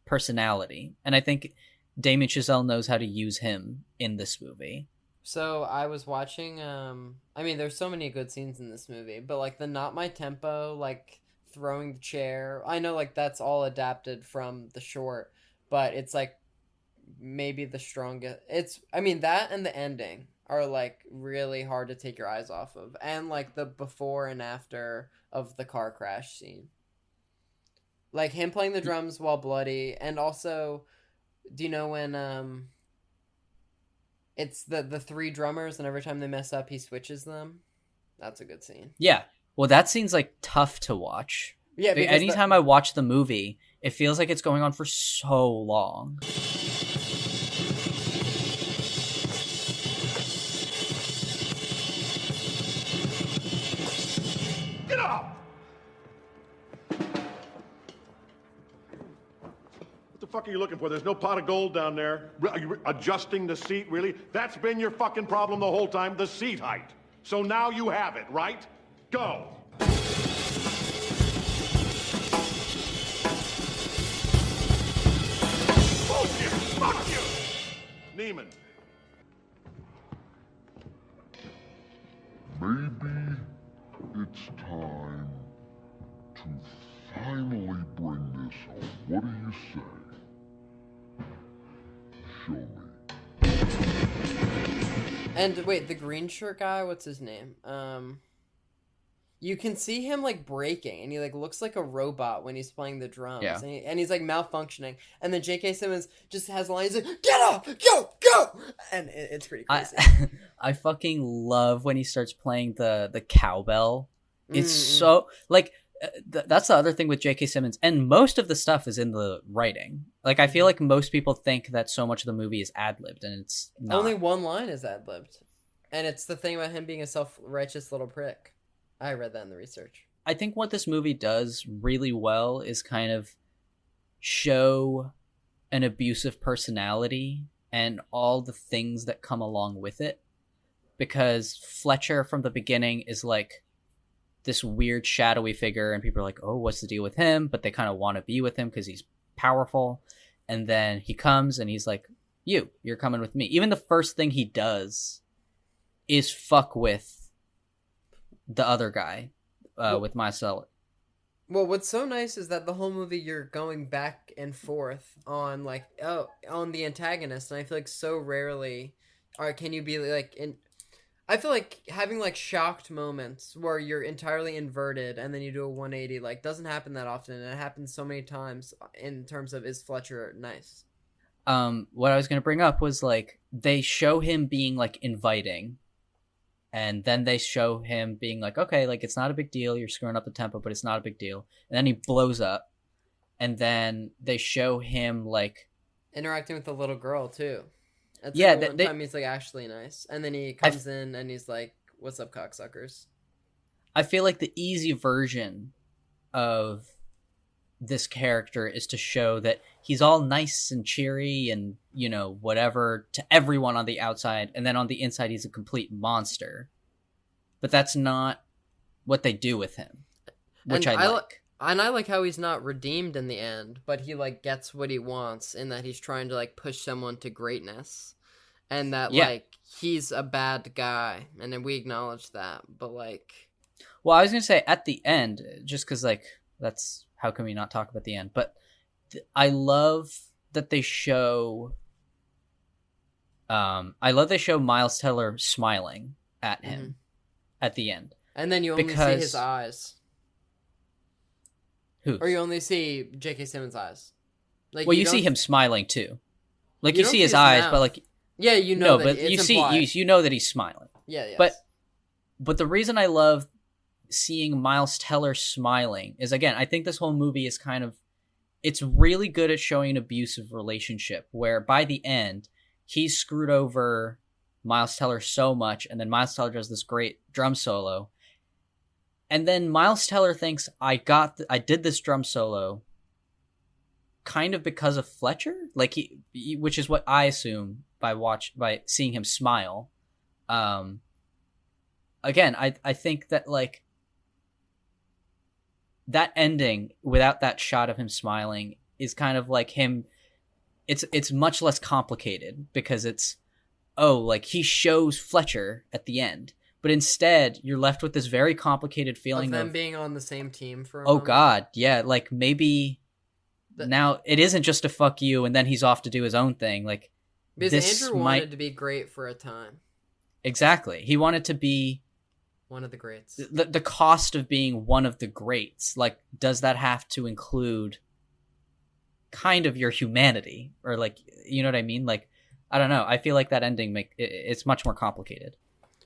personality, and I think Damien Chazelle knows how to use him in this movie. So I was watching, I mean, there's so many good scenes in this movie, but like the Not My Tempo, like throwing the chair, I know like that's all adapted from the short, but it's like maybe the strongest. I mean, that and the ending are like really hard to take your eyes off of, and like the before and after of the car crash scene. Like him playing the drums while bloody, and also, do you know when it's the 3 drummers, and every time they mess up, he switches them? That's a good scene. Yeah. Well, that scene's like tough to watch Yeah, anytime I watch the movie, it feels like it's going on for so long. Get up! What the fuck are you looking for? There's no pot of gold down there. Are you adjusting the seat, really? That's been your fucking problem the whole time, the seat height. So now you have it, right? Go! Bullshit! Fuck you! Neiman. Maybe it's time to finally bring this home. What do you say? Show me. And wait, the green shirt guy, what's his name? You can see him like breaking, and he like looks like a robot when he's playing the drums. Yeah. And he's like malfunctioning. And then J.K. Simmons just has lines like, "Get up, go!" And it's pretty crazy. I fucking love when he starts playing the cowbell. It's so like that's the other thing with J.K. Simmons, and most of the stuff is in the writing. Like I feel like most people think that so much of the movie is ad-libbed, and it's not. Only one line is ad-libbed, and it's the thing about him being a self-righteous little prick. I read that in the research. I think what this movie does really well is kind of show an abusive personality and all the things that come along with it. Because Fletcher from the beginning is like this weird shadowy figure, and people are like, oh, what's the deal with him? But they kind of want to be with him because he's powerful. And then he comes and he's like, you're coming with me. Even the first thing he does is fuck with the other guy, with Marcel. Well, what's so nice is that the whole movie you're going back and forth on like on the antagonist, and I feel like so rarely, or can you be like in? I feel like having like shocked moments where you're entirely inverted and then you do a 180 like doesn't happen that often, and it happens so many times in terms of is Fletcher nice. What I was gonna bring up was like they show him being like inviting. And then they show him being like, okay, like, it's not a big deal. You're screwing up the tempo, but it's not a big deal. And then he blows up. And then they show him, like... interacting with the little girl, too. That's yeah, like one time he's, like, actually nice. And then he comes in and he's like, what's up, cocksuckers? I feel like the easy version of this character is to show that he's all nice and cheery and, you know, whatever to everyone on the outside, and then on the inside he's a complete monster. But that's not what they do with him, which I like. And I like how he's not redeemed in the end, but he like gets what he wants in that he's trying to like push someone to greatness, and that like he's a bad guy, and then we acknowledge that. But like, well, I was gonna say at the end, just because like that's. How can we not talk about the end? But I love that they show. I love they show Miles Teller smiling at him at the end, and then you only see his eyes. Who? Or you only see J.K. Simmons' eyes. Like, well, you see him smiling too. Like you see his eyes, but like yeah, you know. No, but you see, you know that he's smiling. Yeah, yes. But the reason I love seeing Miles Teller smiling is, again, I think this whole movie is kind of, it's really good at showing an abusive relationship where by the end he's screwed over Miles Teller so much, and then Miles Teller does this great drum solo, and then Miles Teller thinks I did this drum solo kind of because of Fletcher, like he which is what I assume by seeing him smile. Again, I think that like that ending without that shot of him smiling is kind of like him. It's much less complicated because it's, oh, like he shows Fletcher at the end, but instead you're left with this very complicated feeling of them being on the same team for a oh moment. God, yeah, like maybe now it isn't just a fuck you and then he's off to do his own thing. Like because Andrew wanted to be great for a time. Exactly, he wanted to be one of the greats. The cost of being one of the greats, like, does that have to include kind of your humanity, or like, you know what I mean? Like, I don't know. I feel like that ending it's much more complicated.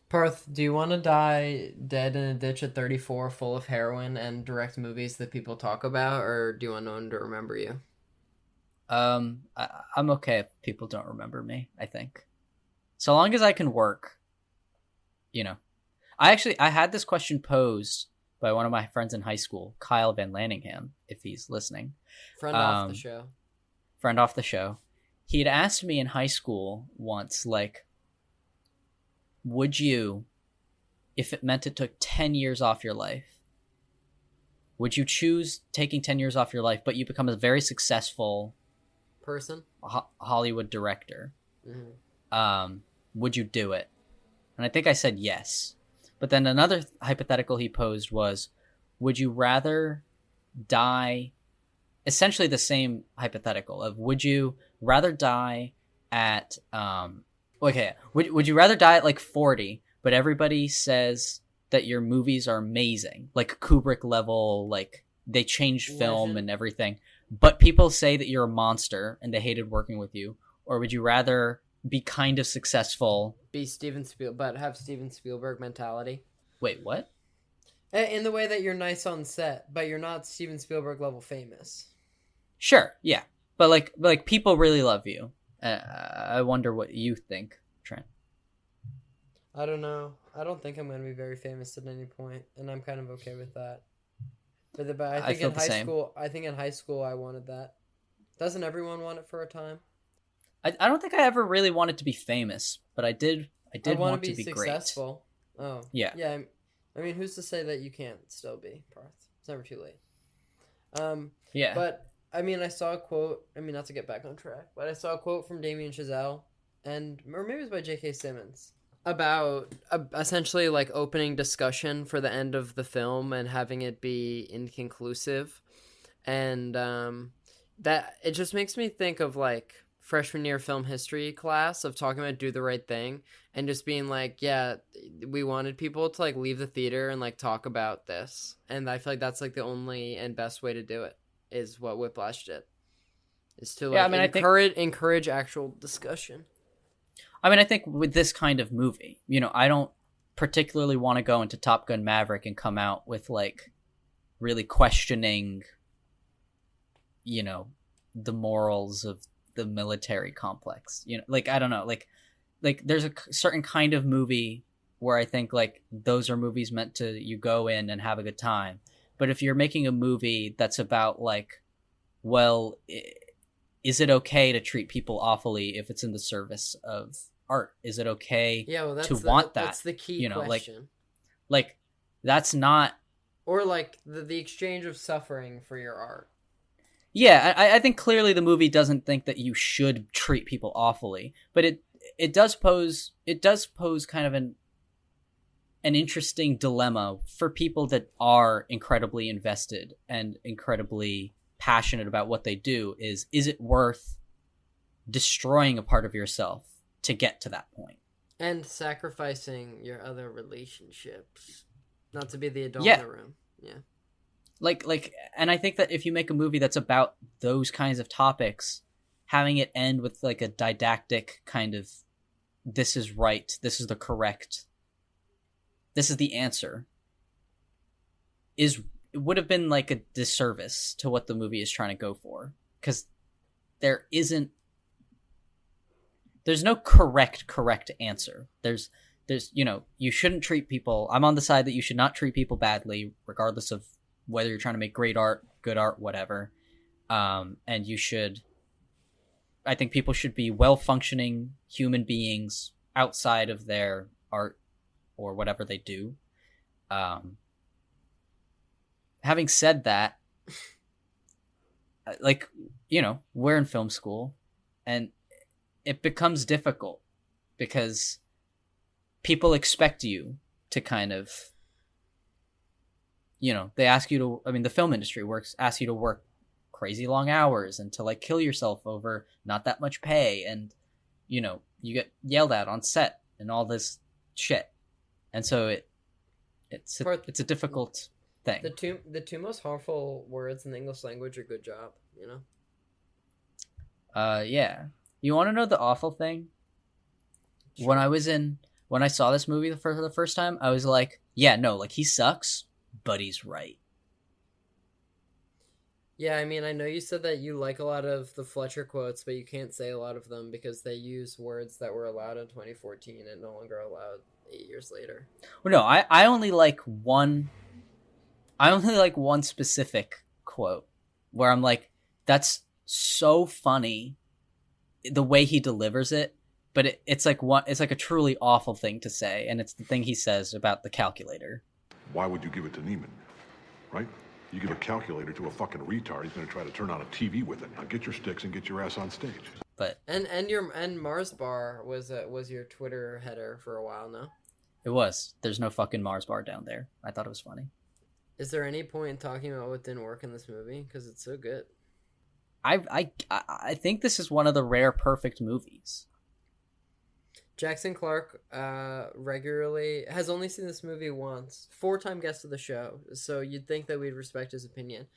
Parth, do you want to die dead in a ditch at 34 full of heroin and direct movies that people talk about, or do you want no one to remember you? I'm okay if people don't remember me, I think. So long as I can work, you know. I had this question posed by one of my friends in high school, Kyle Van Lanningham, if he's listening. Friend off the show. Friend off the show. He'd asked me in high school once, like, would you, if it meant it took 10 years off your life, would you choose taking 10 years off your life, but you become a very successful person, Hollywood director? Mm-hmm. Would you do it? And I think I said yes. But then another hypothetical he posed was, would you rather die, essentially the same hypothetical of, would you rather die at would you rather die at like 40, but everybody says that your movies are amazing, like Kubrick level, like they changed film and everything, but people say that you're a monster and they hated working with you? Or would you rather be kind of successful, be Steven Spielberg, but have Steven Spielberg mentality? Wait, what? In the way that you're nice on set, but you're not Steven Spielberg level famous. Sure, yeah, but like people really love you. I wonder what you think, Trent. I don't know. I don't think I'm going to be very famous at any point, and I'm kind of okay with that. But I think in high school I wanted that. Doesn't everyone want it for a time? I don't think I ever really wanted to be famous, but I did want to be successful. Great. Oh. Yeah. Yeah. I mean, who's to say that you can't still be, Parth? It's never too late. Yeah. But I mean, I saw a quote. I mean, not to get back on track, but I saw a quote from Damien Chazelle, or maybe it was by J.K. Simmons, about essentially like opening discussion for the end of the film and having it be inconclusive, and that it just makes me think of like freshman year film history class of talking about Do the Right Thing and just being like, yeah, we wanted people to like leave the theater and like talk about this, and I feel like that's like the only and best way to do it. Is what Whiplash did. Is to like encourage actual discussion. I mean, I think with this kind of movie, you know, I don't particularly want to go into Top Gun Maverick and come out with like really questioning, you know, the morals of the military complex. You know, like I don't know, like there's a certain kind of movie where I think like those are movies meant to you go in and have a good time. But if you're making a movie that's about like, well, is it okay to treat people awfully if it's in the service of art? Is it okay to want that? That's the key question. Like that's not... Or like the exchange of suffering for your art. Yeah, I think clearly the movie doesn't think that you should treat people awfully. But it does pose kind of an interesting dilemma for people that are incredibly invested and incredibly passionate about what they do. Is it worth destroying a part of yourself to get to that point? And sacrificing your other relationships. Not to be the adult in the room. Yeah. Like, and I think that if you make a movie that's about those kinds of topics, having it end with like a didactic kind of, this is right, this is the correct, this is the answer, it would have been like a disservice to what the movie is trying to go for. Because there's no correct answer. There's, you know, you shouldn't treat people, I'm on the side that you should not treat people badly, regardless of whether you're trying to make great art, good art, whatever. And I think people should be well-functioning human beings outside of their art or whatever they do. Having said that, like, you know, we're in film school and it becomes difficult because people expect you to kind of, you know, they ask you to, I mean, the film industry asks you to work crazy long hours and to like kill yourself over not that much pay. And, you know, you get yelled at on set and all this shit. And so it's a difficult thing. The two most harmful words in the English language are good job, you know? Yeah. You want to know the awful thing? Sure. When I was in when I saw this movie for the first time, I was like, yeah, no, like he sucks, but he's right. Yeah, I mean, I know you said that you like a lot of the Fletcher quotes, but you can't say a lot of them because they use words that were allowed in 2014 and no longer allowed 8 years later. Well, no, I only like one. I only like one specific quote where I'm like, that's so funny, the way he delivers it. But it's like a truly awful thing to say, and it's the thing he says about the calculator. Why would you give it to Neiman, right? You give a calculator to a fucking retard, he's gonna try to turn on a TV with it. Now get your sticks and get your ass on stage. But and Mars Bar was your Twitter header for a while now. It was. There's no fucking Mars Bar down there. I thought it was funny. Is there any point in talking about what didn't work in this movie? Because it's so good. I think this is one of the rare perfect movies. Jackson Clark regularly has only seen this movie once, 4-time guest of the show, so you'd think that we'd respect his opinion.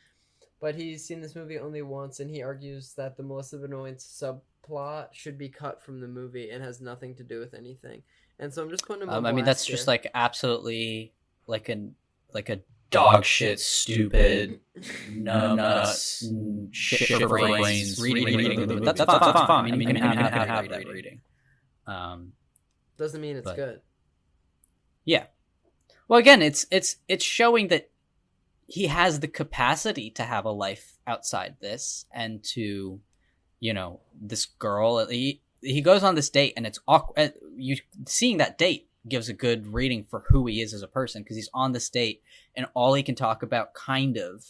But he's seen this movie only once, and he argues that the Melissa Benoist subplot should be cut from the movie and has nothing to do with anything. And so I'm just putting him on I mean, blast that's here. just like absolutely like a dog shit, stupid, nuts, shit brains reading. That's fine. I mean, you can have that reading. Doesn't mean it's good. Yeah. Well, again, it's showing that he has the capacity to have a life outside this, and to, this girl. He goes on this date, and it's awkward. You seeing that date gives a good reading for who he is as a person, because he's on this date, and all he can talk about kind of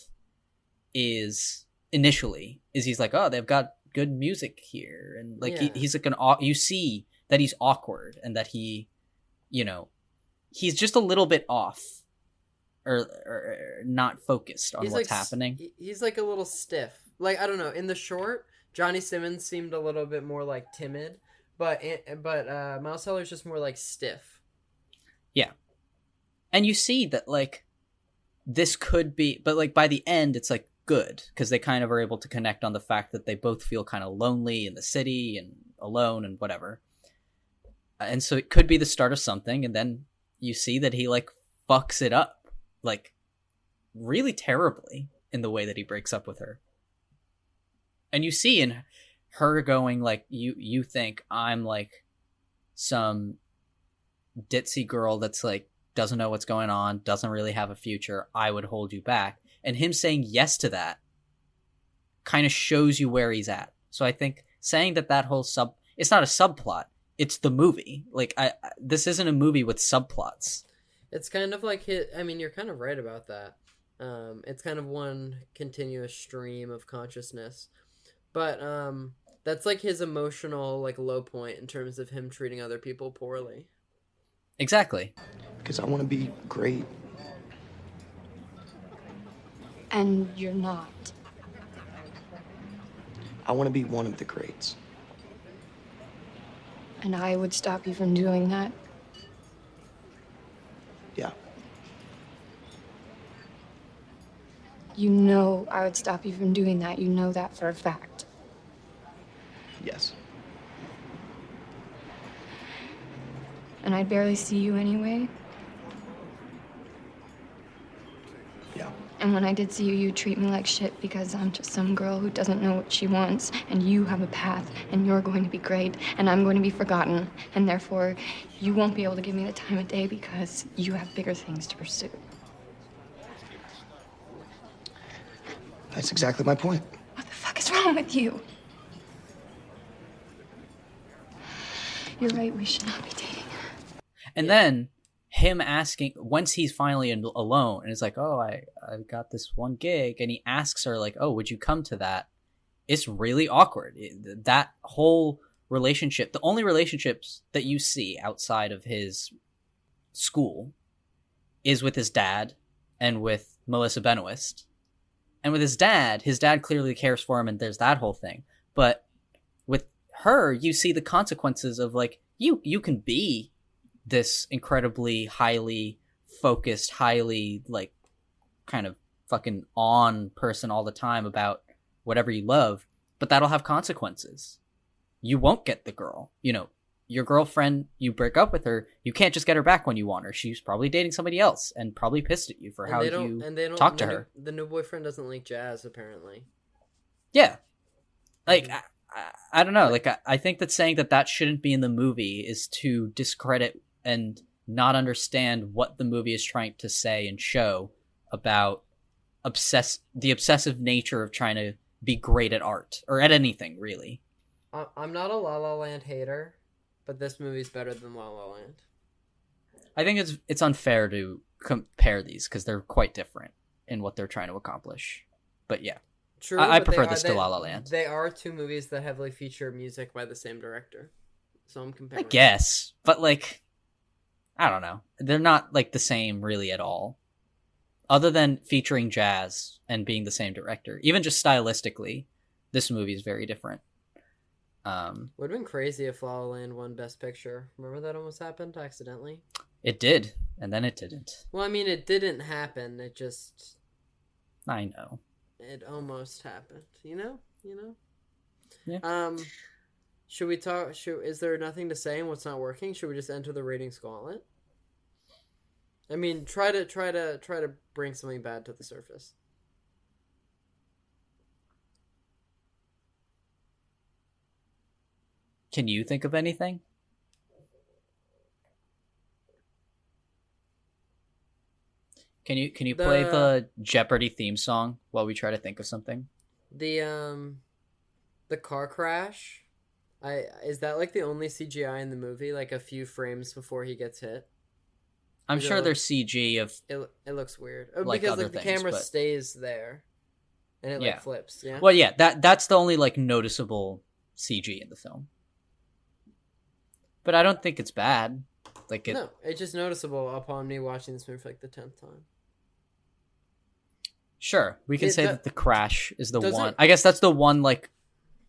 is he's like, oh, they've got good music here, and like he's like you see that he's awkward, and that he, he's just a little bit off, or not focused on what's happening. He's like a little stiff. Like, I don't know. In the short, Johnny Simmons seemed a little bit more like timid, but Miles Teller's just more like stiff. Yeah, and you see that like this could be, but like by the end, it's like good, because they kind of are able to connect on the fact that they both feel kind of lonely in the city and alone and whatever. And so it could be the start of something, and then you see that he like fucks it up like really terribly in the way that he breaks up with her. And you see in her going like, you think I'm like some ditzy girl that's like doesn't know what's going on, doesn't really have a future, I would hold you back. And him saying yes to that kind of shows you where he's at. So I think saying that whole it's not a subplot, it's the movie. Like, this isn't a movie with subplots. It's kind of like I mean, you're kind of right about that. It's kind of one continuous stream of consciousness. But that's like his emotional like low point in terms of him treating other people poorly. Exactly. Because I want to be great. And you're not. I want to be one of the greats. And I would stop you from doing that. Yeah. You know I would stop you from doing that. You know that for a fact. Yes. And I'd barely see you anyway. Yeah. And when I did see you, you treat me like shit because I'm just some girl who doesn't know what she wants. And you have a path, and you're going to be great, and I'm going to be forgotten. And therefore, you won't be able to give me the time of day because you have bigger things to pursue. That's exactly my point. What the fuck is wrong with you? You're right, we should not be dating. And then him asking, once he's finally alone, and it's like, oh, I've got this one gig, and he asks her like, oh, would you come to that? It's really awkward. That whole relationship, the only relationships that you see outside of his school is with his dad and with Melissa Benoist. And with his dad clearly cares for him, and there's that whole thing. But with her, you see the consequences of like, you can be this incredibly highly focused, highly like kind of fucking on person all the time about whatever you love, but that'll have consequences. You won't get the girl, your girlfriend, you break up with her, you can't just get her back when you want her. She's probably dating somebody else and probably pissed at you for how you talk to her. The new boyfriend doesn't like jazz, apparently. Yeah. Like, I don't know. Like, I think that saying that shouldn't be in the movie is to discredit and not understand what the movie is trying to say and show about the obsessive nature of trying to be great at art or at anything, really. I'm not a La La Land hater, but this movie's better than La La Land. I think it's unfair to compare these because they're quite different in what they're trying to accomplish. But yeah, true. I prefer this to La La Land. They are two movies that heavily feature music by the same director, so I'm comparing. I guess, but like, I don't know. They're not like the same really at all. Other than featuring jazz and being the same director, even just stylistically, this movie is very different. Would have been crazy if La La Land won Best Picture. Remember that almost happened accidentally? It did, and then it didn't. Well, I mean, it didn't happen. It just... I know. It almost happened. You know? Yeah. Should we talk... Is there nothing to say and what's not working? Should we just enter the ratings gauntlet? I mean, try to bring something bad to the surface. Can you think of anything? Can you play the Jeopardy theme song while we try to think of something? The car crash. Is that like the only CGI in the movie? Like a few frames before he gets hit. I'm sure there's CG of it looks weird like because other like the things, camera but... stays there, and it like flips. Yeah. Well, yeah, that's the only like noticeable CG in the film. But I don't think it's bad. Like No, it's just noticeable upon me watching this movie for like the 10th time. Sure, we can say that the crash is the one. I guess that's the one like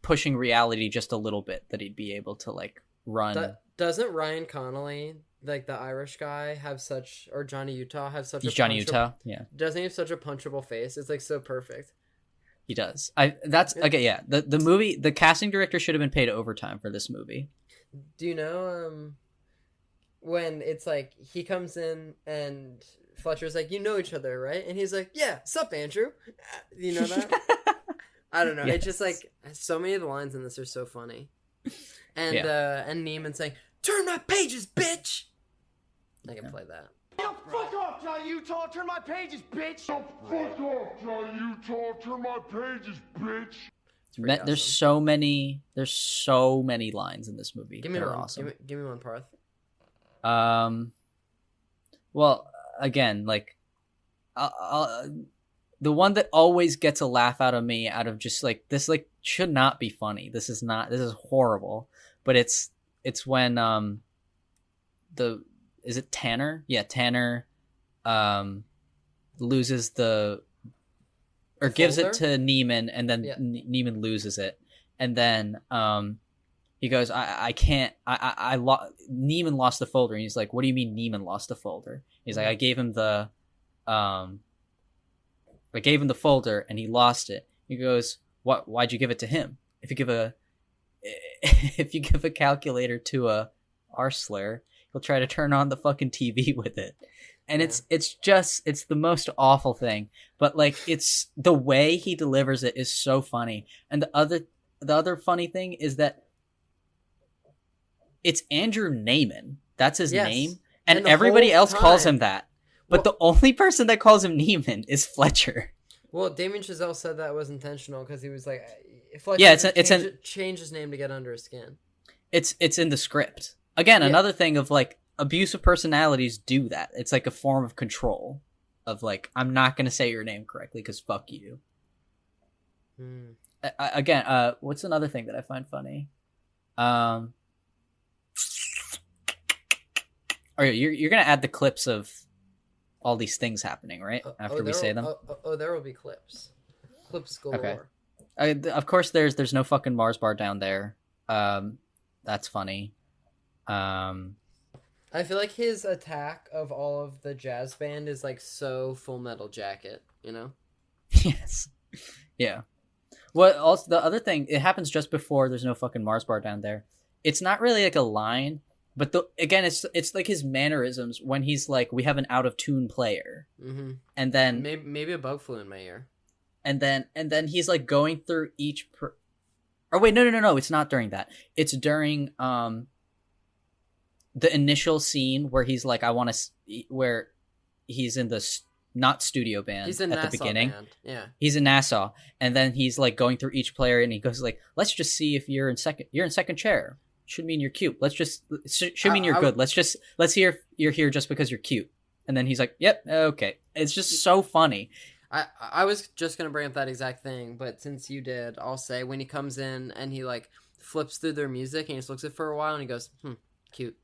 pushing reality just a little bit that he'd be able to like run. Doesn't Ryan Connolly, like the Irish guy, have such, or Johnny Utah have such? Johnny Utah, yeah. Doesn't he have such a punchable face? It's like so perfect. He does. That's okay. Yeah, the movie, the casting director should have been paid overtime for this movie. Do you know when it's like he comes in and Fletcher's like, you know each other, right? And he's like, yeah, sup, Andrew? You know that? I don't know. Yes. It's just like so many of the lines in this are so funny. And and Neiman saying, turn my pages, bitch. I can play that. Yo, fuck off, Johnny Utah. Turn my pages, bitch. Yo, fuck off, Johnny Utah. Turn my pages, bitch. Awesome. There's so many lines in this movie. Give me that one. Are awesome. Give me one, Parth. Well, again, like, the one that always gets a laugh out of me, out of just like this, like should not be funny. This is horrible. But it's when is it Tanner? Yeah, Tanner loses gives it to Neiman, and then Neiman loses it, and then he goes, Neiman lost the folder, and he's like, what do you mean Neiman lost the folder? He's like, I gave him the folder and he lost it. He goes, why'd you give it to him? If you give a calculator to a arsler, he'll try to turn on the fucking TV with it. And it's the most awful thing. But like, it's the way he delivers it is so funny. And the other funny thing is that it's Andrew Neiman. That's his name. And everybody else calls him that. But the only person that calls him Neiman is Fletcher. Well, Damien Chazelle said that was intentional because he was like, Fletcher change his name to get under his skin. It's in the script. Again, another thing of like, abusive personalities do that. It's like a form of control of like, I'm not going to say your name correctly because fuck you. Again, what's another thing that I find funny? You're going to add the clips of all these things happening, right? After we say them? There will be clips. Clips galore. Okay. Of course, there's no fucking Mars bar down there. That's funny. I feel like his attack of all of the jazz band is like so Full Metal Jacket, you know? Yes. Yeah. Well, also the other thing, it happens just before there's no fucking Mars bar down there, it's not really like a line, but again, it's like his mannerisms when he's like, we have an out of tune player, and then maybe a bug flew in my ear, and then he's like going through each. Or wait, no, it's not during that. It's during the initial scene where he's like, where he's in the not studio band he's in at Nassau the beginning. Band. Yeah, he's in Nassau, and then he's like going through each player, and he goes like, "Let's just see if you're in second chair. Should mean you're cute. Should mean you're good. Let's hear if you're here just because you're cute." And then he's like, "Yep, okay." It's just so funny. I was just gonna bring up that exact thing, but since you did, I'll say when he comes in and he like flips through their music and he just looks at it for a while and he goes, cute.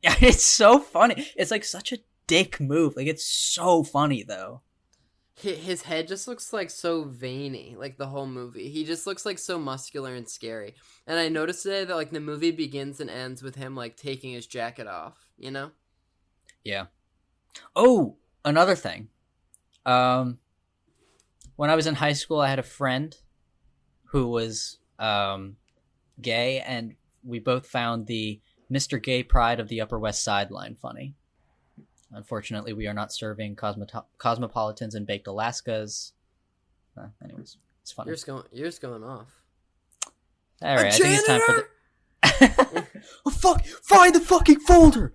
Yeah, it's so funny. It's like such a dick move. Like, it's so funny though. His head just looks like so veiny, like the whole movie. He just looks like so muscular and scary. And I noticed today that like the movie begins and ends with him like taking his jacket off, you know? Yeah. Oh, another thing. When I was in high school, I had a friend who was gay, and we both found the Mr. Gay Pride of the Upper West Side line funny. Unfortunately, we are not serving Cosmopolitans and baked Alaskas. Anyways, it's funny. You're just going off. All right, I think it's time for the... Oh, fuck! Find the fucking folder!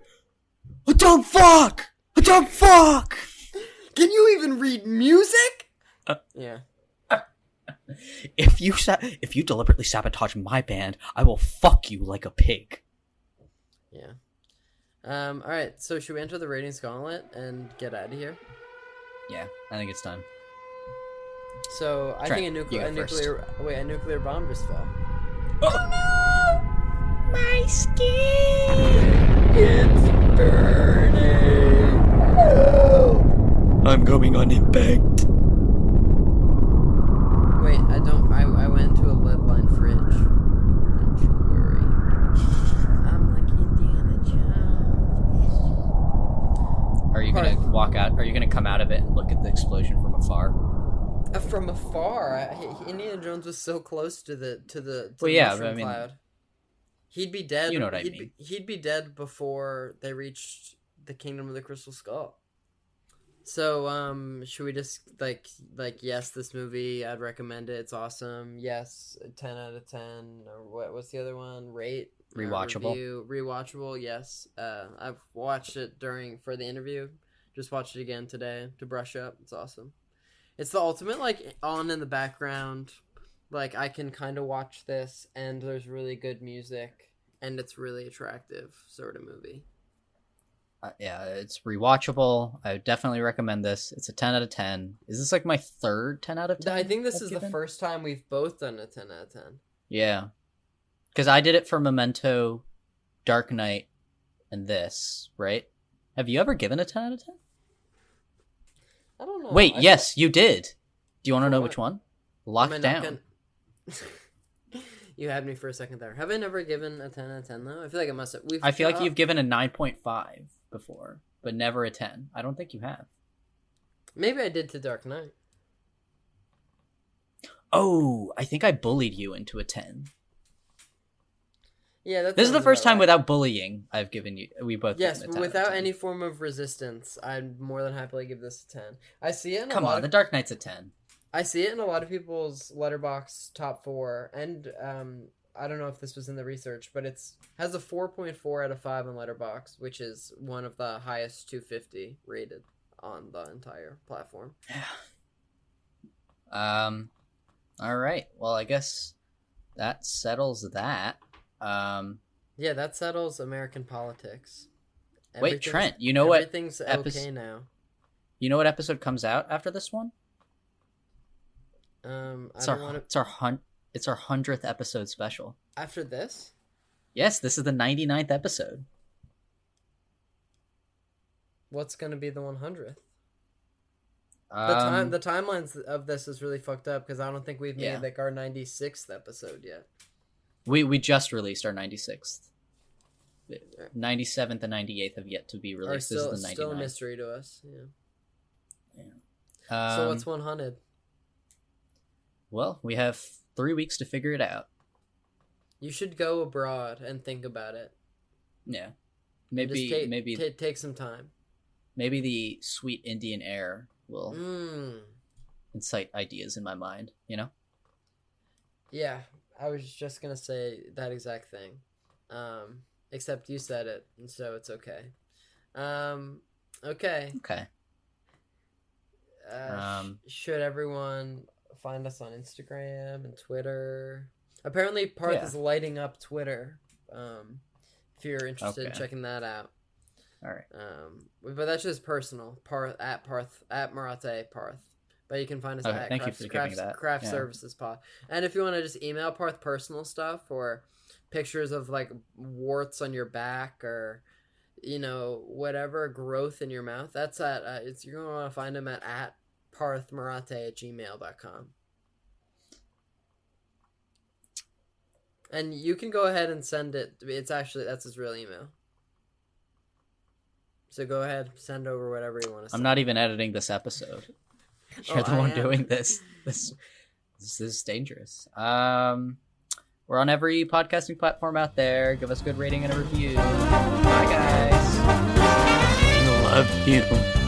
A dumb fuck! A dumb fuck! Can you even read music? Yeah. If you deliberately sabotage my band, I will fuck you like a pig. Yeah. All right. So should we enter the ratings gauntlet and get out of here? Yeah, I think it's time. So I Trent, think a nuclear bomb just fell. Oh no! My skin! It's burning. No! I'm going unimpecced. Wait, I went into a lead-lined fridge. Don't you worry. I'm like Indiana Jones. Are you gonna walk out? Are you gonna come out of it and look at the explosion from afar? From afar, Indiana Jones was so close to the mushroom cloud. He'd be dead. You know what I mean. He'd be dead before they reached the Kingdom of the Crystal Skull. So, should we just like yes, this movie, I'd recommend it. It's awesome. Yes, 10 out of 10. Or what's the other one? Rate. Rewatchable. Rewatchable. Yes. I've watched it for the interview. Just watched it again today to brush up. It's awesome. It's the ultimate like on in the background. Like I can kind of watch this, and there's really good music, and it's really attractive sort of movie. Yeah, it's rewatchable. I would definitely recommend this. It's a 10 out of 10. Is this like my third 10 out of 10? I think this is the first time we've both done a 10 out of 10. Yeah. Because I did it for Memento, Dark Knight, and this, right? Have you ever given a 10 out of 10? I don't know. Wait, yes, you did. Do you want to know which one? Lockdown. You had me for a second there. Have I never given a 10 out of 10, though? I feel like I must have. I feel like you've given a 9.5 before, but never a 10. I don't think you have. Maybe I did to Dark Knight. Oh, I think I bullied you into a 10. Yeah, this is the first time without bullying I've given you. We both yes, without any form of resistance. I'd more than happily give this a 10. I see it. The Dark Knight's a 10. I see it in a lot of people's Letterboxd top 4, and I don't know if this was in the research, but has a 4.4 out of 5 on Letterboxd, which is one of the highest 250 rated on the entire platform. All right. Well, I guess that settles that. Yeah, that settles American politics. Wait, Trent, you know what? Everything's okay now. You know what episode comes out after this one? It's our 100th episode special. After this? Yes, this is the 99th episode. What's gonna be the 100th? The timelines of this is really fucked up because I don't think we've made like our 96th episode yet. We just released our 96th. 97th and 98th have yet to be released. This is the 99th. Still a mystery to us. Yeah. So what's 100? Well, we have 3 weeks to figure it out. You should go abroad and think about it. Yeah. And just Maybe take some time. Maybe the sweet Indian air will incite ideas in my mind, you know? Yeah, I was just gonna say that exact thing. Except you said it, and so it's okay. Okay. Okay. Should everyone find us on Instagram and Twitter? Apparently, Parth is lighting up Twitter. If you're interested in checking that out. All right. But that's just personal. Parth at Marathe Parth. But you can find us at thank you for giving that. Craft Services Pod. And if you want to just email Parth personal stuff or pictures of like warts on your back or whatever growth in your mouth, that's at you're gonna want to find him at parthmarathe@gmail.com. And you can go ahead and send it. That's his real email. So go ahead, send over whatever you want to send. I'm not even editing this episode. You're the one doing this. This is dangerous. We're on every podcasting platform out there. Give us a good rating and a review. Bye, guys. I love you.